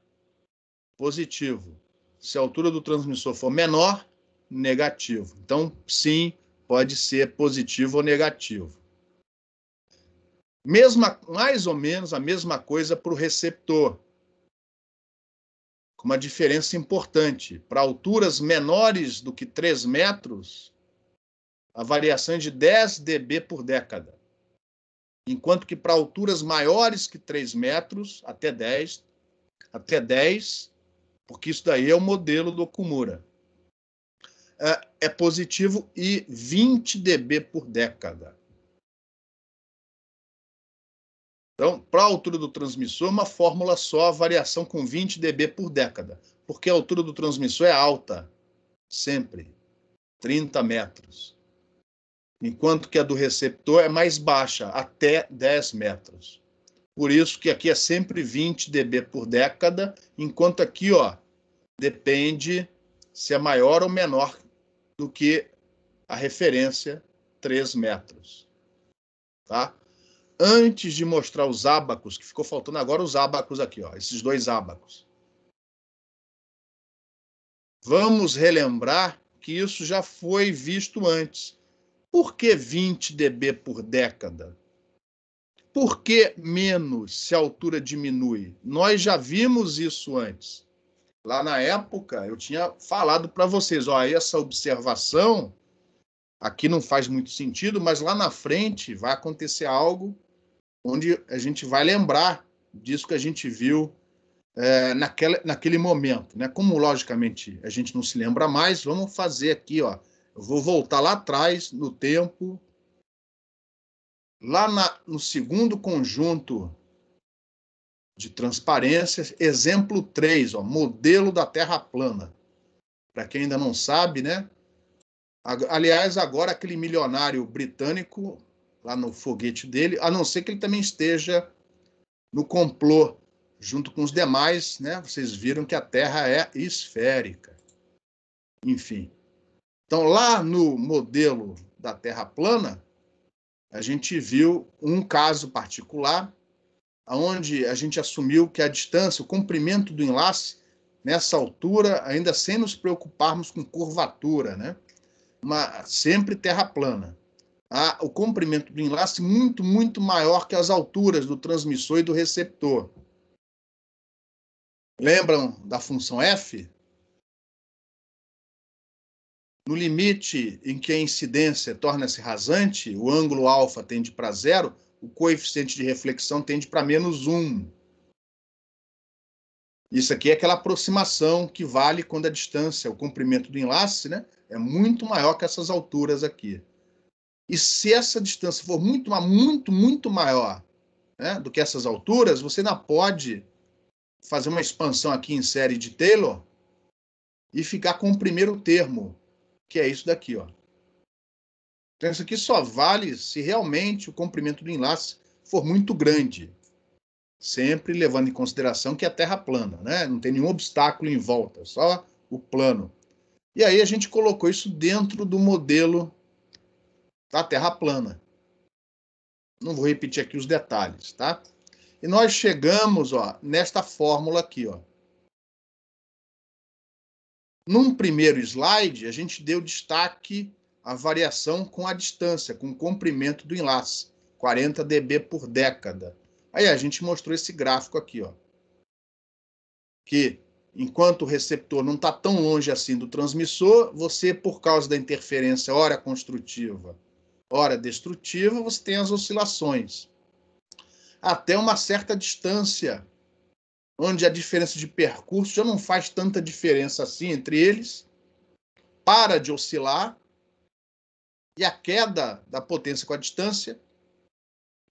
positivo. Se a altura do transmissor for menor, negativo. Então, sim, pode ser positivo ou negativo. Mais ou menos a mesma coisa para o receptor. Com uma diferença importante. Para alturas menores do que 3 metros, a variação é de 10 dB por década. Enquanto que para alturas maiores que 3 metros, até 10, porque isso daí é o modelo do Okumura. é positivo e 20 dB por década. Então, para a altura do transmissor, uma fórmula só, variação com 20 dB por década, porque a altura do transmissor é alta, sempre, 30 metros. Enquanto que a do receptor é mais baixa, até 10 metros. Por isso que aqui é sempre 20 dB por década, enquanto aqui, ó, depende se é maior ou menor do que a referência 3 metros. Tá? Antes de mostrar os ábacos, que ficou faltando agora os ábacos aqui, ó, esses dois ábacos. Vamos relembrar que isso já foi visto antes. Por que 20 dB por década? Por que menos se a altura diminui? Nós já vimos isso antes. Lá na época, eu tinha falado para vocês, ó, essa observação aqui não faz muito sentido, mas lá na frente vai acontecer algo onde a gente vai lembrar disso que a gente viu naquele momento. Né? Como, logicamente, a gente não se lembra mais, vamos fazer aqui, ó. Eu vou voltar lá atrás, no tempo, lá no segundo conjunto de transparência, exemplo 3, ó, modelo da Terra plana. Para quem ainda não sabe, né? Aliás, agora aquele milionário britânico, lá no foguete dele, a não ser que ele também esteja no complô, junto com os demais, né? Vocês viram que a Terra é esférica. Enfim. Então, lá no modelo da Terra plana, a gente viu um caso particular, onde a gente assumiu que a distância, o comprimento do enlace, nessa altura, ainda sem nos preocuparmos com curvatura, né? Sempre terra plana. O comprimento do enlace muito, muito maior que as alturas do transmissor e do receptor. Lembram da função f? No limite em que a incidência torna-se rasante, o ângulo alfa tende para zero, o coeficiente de reflexão tende para -1. Isso aqui é aquela aproximação que vale quando a distância, o comprimento do enlace, né, é muito maior que essas alturas aqui. E se essa distância for muito, muito, muito maior, né, do que essas alturas, você ainda pode fazer uma expansão aqui em série de Taylor e ficar com o primeiro termo, que é isso daqui, ó. Então, isso aqui só vale se realmente o comprimento do enlace for muito grande, sempre levando em consideração que é terra plana, né? Não tem nenhum obstáculo em volta, só o plano. E aí a gente colocou isso dentro do modelo da Terra plana. Não vou repetir aqui os detalhes, tá? E nós chegamos, ó, nesta fórmula aqui, ó. Num primeiro slide, a gente deu destaque à variação com a distância, com o comprimento do enlace, 40 dB por década. Aí a gente mostrou esse gráfico aqui, ó. Que enquanto o receptor não está tão longe assim do transmissor, você, por causa da interferência ora construtiva, ora destrutiva, você tem as oscilações. Até uma certa distância, onde a diferença de percurso já não faz tanta diferença assim entre eles, para de oscilar, e a queda da potência com a distância,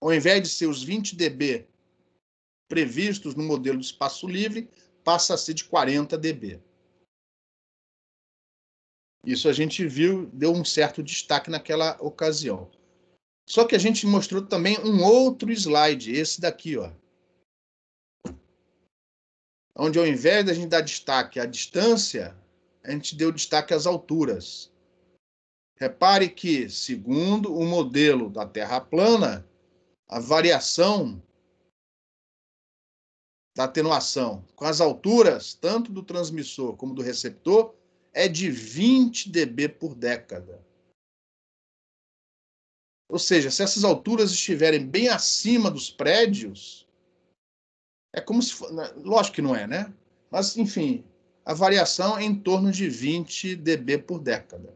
ao invés de ser os 20 dB previstos no modelo de espaço livre, passa a ser de 40 dB. Isso a gente viu, deu um certo destaque naquela ocasião. Só que a gente mostrou também um outro slide, esse daqui, ó. Onde ao invés da gente dar destaque à distância, a gente deu destaque às alturas. Repare que, segundo o modelo da Terra plana, a variação da atenuação com as alturas, tanto do transmissor como do receptor, é de 20 dB por década. Ou seja, se essas alturas estiverem bem acima dos prédios, é como se... Lógico que não é, né? Mas, enfim, a variação é em torno de 20 dB por década.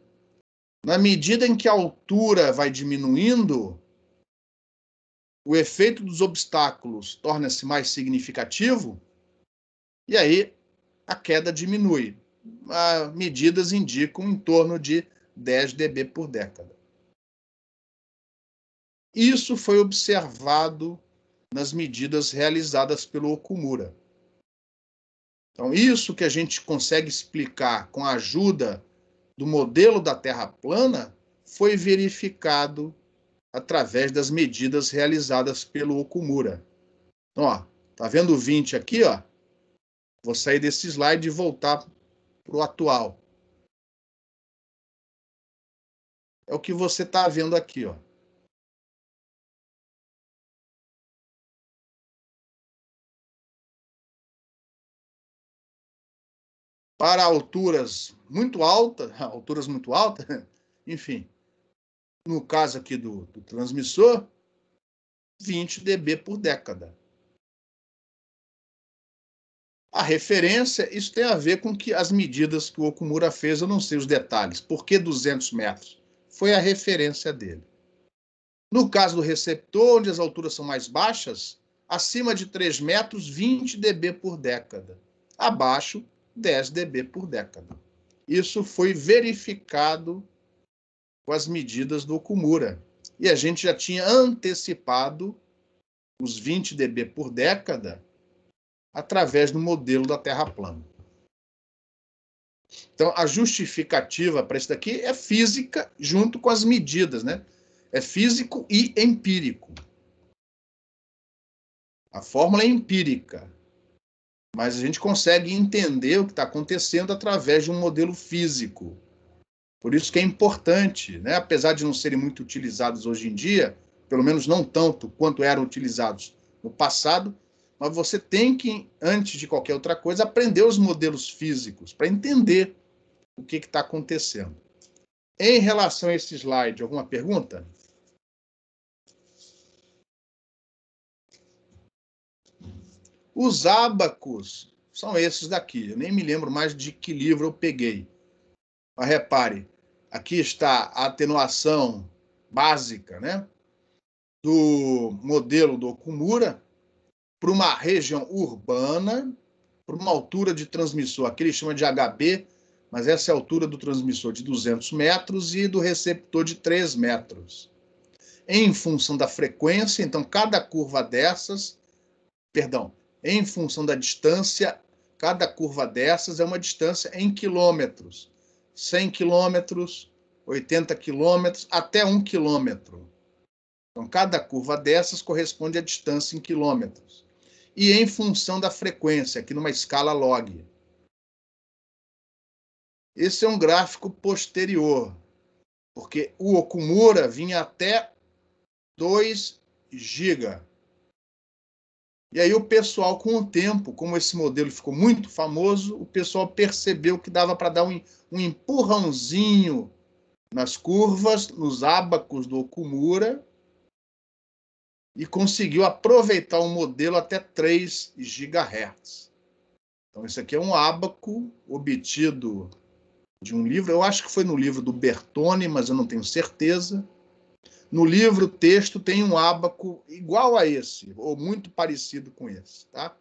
Na medida em que a altura vai diminuindo, o efeito dos obstáculos torna-se mais significativo, e aí a queda diminui. medidas indicam em torno de 10 dB por década. Isso foi observado nas medidas realizadas pelo Okumura. Então, isso que a gente consegue explicar com a ajuda do modelo da Terra plana foi verificado através das medidas realizadas pelo Okumura. Então, ó, tá vendo o 20 aqui, ó? Vou sair desse slide e voltar para o atual. É o que você está vendo aqui, ó. Para alturas muito altas, enfim, no caso aqui do transmissor, 20 dB por década. A referência, isso tem a ver com que as medidas que o Okumura fez, eu não sei os detalhes. Por que 200 metros? Foi a referência dele. No caso do receptor, onde as alturas são mais baixas, acima de 3 metros, 20 dB por década. Abaixo, 10 dB por década. Isso foi verificado com as medidas do Okumura. E a gente já tinha antecipado os 20 dB por década através do modelo da Terra plana. Então, a justificativa para isso daqui é física junto com as medidas, né? É físico e empírico. A fórmula é empírica, mas a gente consegue entender o que está acontecendo através de um modelo físico. Por isso que é importante, né? Apesar de não serem muito utilizados hoje em dia, pelo menos não tanto quanto eram utilizados no passado, mas você tem que, antes de qualquer outra coisa, aprender os modelos físicos para entender o que está acontecendo. Em relação a esse slide, alguma pergunta? Os ábacos são esses daqui. Eu nem me lembro mais de que livro eu peguei. Mas repare, aqui está a atenuação básica, né, do modelo do Okumura para uma região urbana, para uma altura de transmissor, aqui ele chama de HB, mas essa é a altura do transmissor de 200 metros e do receptor de 3 metros. Em função da frequência, então, cada curva dessas, em função da distância, cada curva dessas é uma distância em quilômetros. 100 quilômetros, 80 quilômetros, até 1 quilômetro. Então, cada curva dessas corresponde à distância em quilômetros. E em função da frequência, aqui numa escala log. Esse é um gráfico posterior, porque o Okumura vinha até 2 GB. E aí o pessoal, com o tempo, como esse modelo ficou muito famoso, o pessoal percebeu que dava para dar um empurrãozinho nas curvas, nos ábacos do Okumura, e conseguiu aproveitar um modelo até 3 GHz. Então, isso aqui é um ábaco obtido de um livro, eu acho que foi no livro do Bertone, mas eu não tenho certeza. No livro, o texto tem um ábaco igual a esse, ou muito parecido com esse, tá?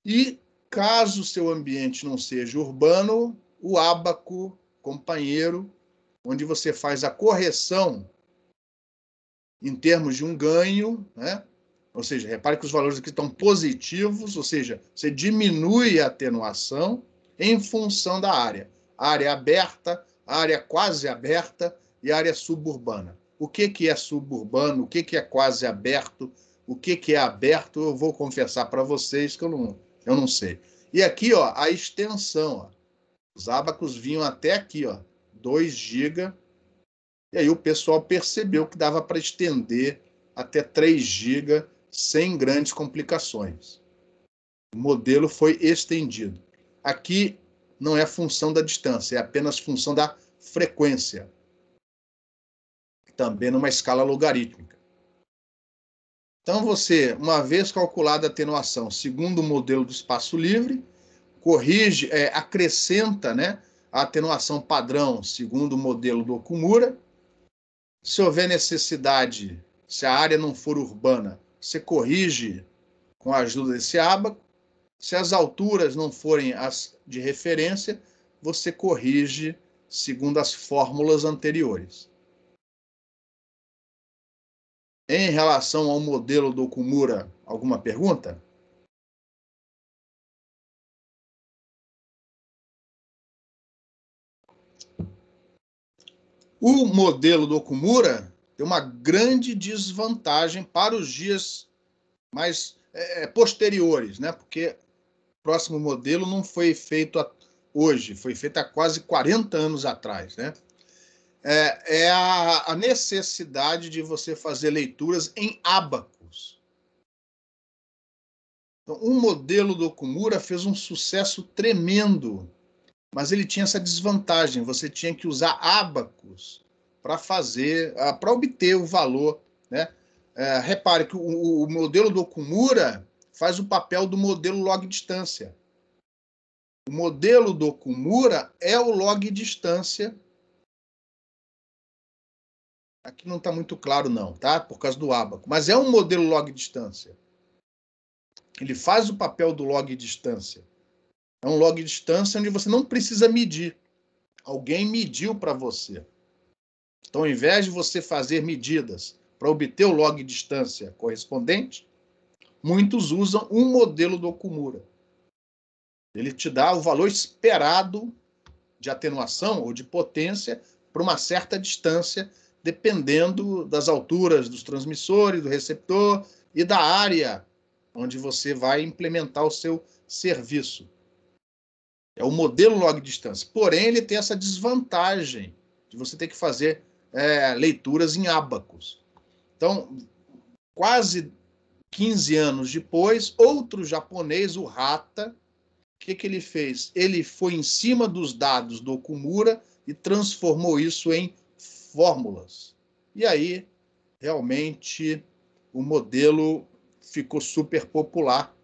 E, caso o seu ambiente não seja urbano, o ábaco companheiro, onde você faz a correção em termos de um ganho, né? Ou seja, repare que os valores aqui estão positivos, ou seja, você diminui a atenuação em função da área. Área aberta, área quase aberta e área suburbana. O que é suburbano, o que é quase aberto, o que é aberto, eu vou confessar para vocês que eu não sei. E aqui, ó, a extensão. Ó. Os ábacos vinham até aqui, ó, 2 GB. E aí o pessoal percebeu que dava para estender até 3 GB sem grandes complicações. O modelo foi estendido. Aqui não é função da distância, é apenas função da frequência. Também numa escala logarítmica. Então você, uma vez calculada a atenuação segundo o modelo do espaço livre, corrige, acrescenta, né, a atenuação padrão segundo o modelo do Okumura. Se houver necessidade, se a área não for urbana, você corrige com a ajuda desse ábaco. Se as alturas não forem as de referência, você corrige segundo as fórmulas anteriores. Em relação ao modelo do Okumura, alguma pergunta? O modelo do Okumura tem uma grande desvantagem para os dias mais posteriores, né? Porque o próximo modelo não foi feito hoje, foi feito há quase 40 anos atrás, né? É a necessidade de você fazer leituras em ábacos. Então, o modelo do Okumura fez um sucesso tremendo, mas ele tinha essa desvantagem, você tinha que usar ábacos para obter o valor, né? Repare que o modelo do Okumura faz o papel do modelo log distância. O modelo do Okumura é o log distância. Aqui não está muito claro não, tá? Por causa do ábaco. Mas é um modelo log distância. Ele faz o papel do log distância. É um log distância onde você não precisa medir. Alguém mediu para você. Então, ao invés de você fazer medidas para obter o log distância correspondente, muitos usam um modelo do Okumura. Ele te dá o valor esperado de atenuação ou de potência para uma certa distância, dependendo das alturas dos transmissores, do receptor e da área onde você vai implementar o seu serviço. É o modelo log distância. Porém, ele tem essa desvantagem de você ter que fazer leituras em ábacos. Então, quase 15 anos depois, outro japonês, o Hata, o que ele fez? Ele foi em cima dos dados do Okumura e transformou isso em fórmulas. E aí, realmente, o modelo ficou super popular,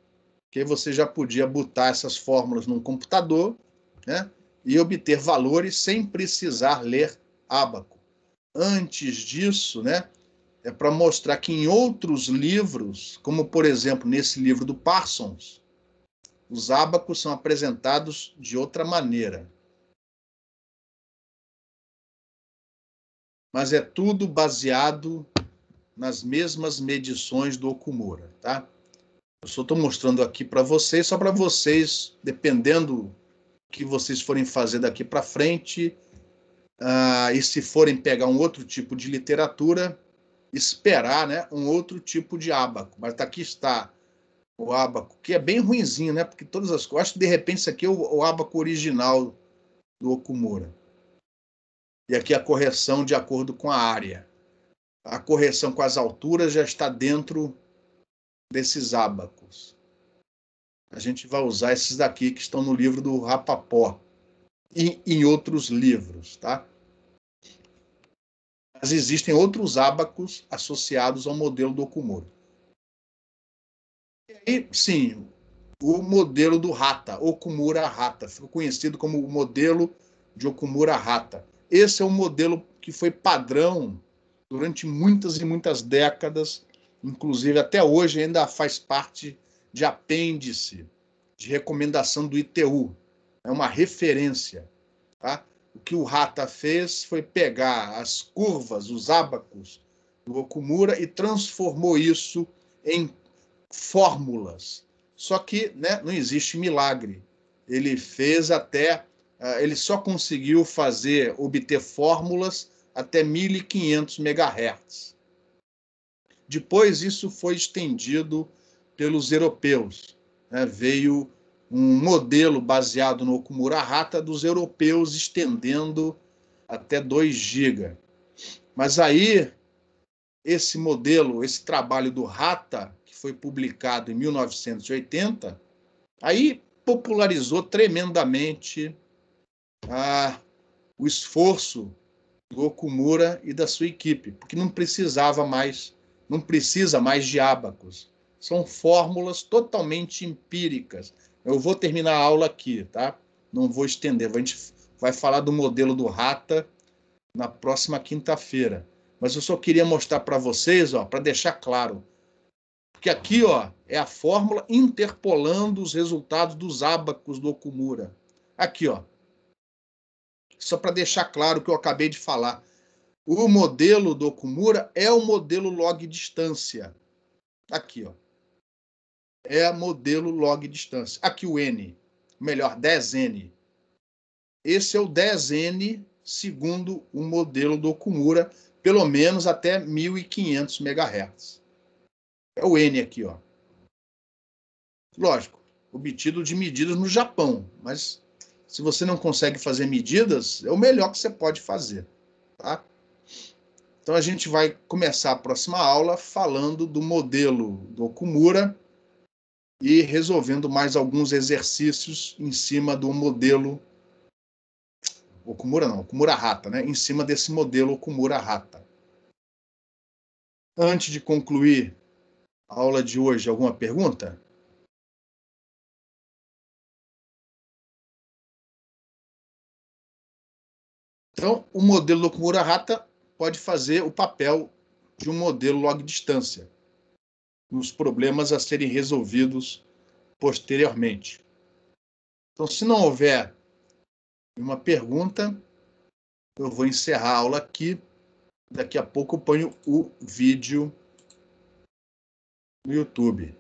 que aí você já podia botar essas fórmulas num computador, né, e obter valores sem precisar ler ábaco. Antes disso, né, é para mostrar que em outros livros, como por exemplo nesse livro do Parsons, os ábacos são apresentados de outra maneira. Mas é tudo baseado nas mesmas medições do Okumura, tá? Eu só estou mostrando aqui para vocês, só para vocês, dependendo do que vocês forem fazer daqui para frente, e se forem pegar um outro tipo de literatura, esperar, né, um outro tipo de ábaco. Mas aqui está o ábaco, que é bem ruinzinho, né? Porque todas as coisas, acho que de repente isso aqui é o ábaco original do Okumura. E aqui a correção de acordo com a área. A correção com as alturas já está dentro desses ábacos. A gente vai usar esses daqui que estão no livro do Rapaport e em outros livros, tá? Mas existem outros ábacos associados ao modelo do Okumura. E aí, sim, o modelo do Hata, Okumura Hata, ficou conhecido como o modelo de Okumura Hata. Esse é um modelo que foi padrão durante muitas e muitas décadas, inclusive até hoje ainda faz parte de apêndice de recomendação do ITU. É uma referência, tá? O que o Hata fez foi pegar as curvas, os ábacos do Okumura e transformou isso em fórmulas. Só que, né, não existe milagre. Ele fez ele só conseguiu obter fórmulas até 1500 MHz. Depois isso foi estendido pelos europeus, né? Veio um modelo baseado no Okumura Hata dos europeus estendendo até 2 GB. Mas aí esse modelo, esse trabalho do Hata, que foi publicado em 1980, aí popularizou tremendamente o esforço do Okumura e da sua equipe, porque não precisa mais de ábacos. São fórmulas totalmente empíricas. Eu vou terminar a aula aqui, tá? Não vou estender. A gente vai falar do modelo do Hata na próxima quinta-feira. Mas eu só queria mostrar para vocês, para deixar claro, Porque aqui, ó, é a fórmula interpolando os resultados dos ábacos do Okumura. Aqui, ó. Só para deixar claro o que eu acabei de falar. O modelo do Okumura é o modelo log distância. Aqui, ó. É modelo log distância. Aqui o N, melhor, 10N. Esse é o 10N segundo o modelo do Okumura, pelo menos até 1.500 MHz. É o N aqui, ó. Lógico, obtido de medidas no Japão, mas se você não consegue fazer medidas, é o melhor que você pode fazer, tá? Então a gente vai começar a próxima aula falando do modelo do Okumura e resolvendo mais alguns exercícios em cima do modelo Okumura não, Okumura-Hata, né? Em cima desse modelo Okumura-Hata. Antes de concluir a aula de hoje, alguma pergunta? Então, o modelo do Okumura-Hata pode fazer o papel de um modelo log distância, nos problemas a serem resolvidos posteriormente. Então, se não houver uma pergunta, eu vou encerrar a aula aqui. Daqui a pouco eu ponho o vídeo no YouTube.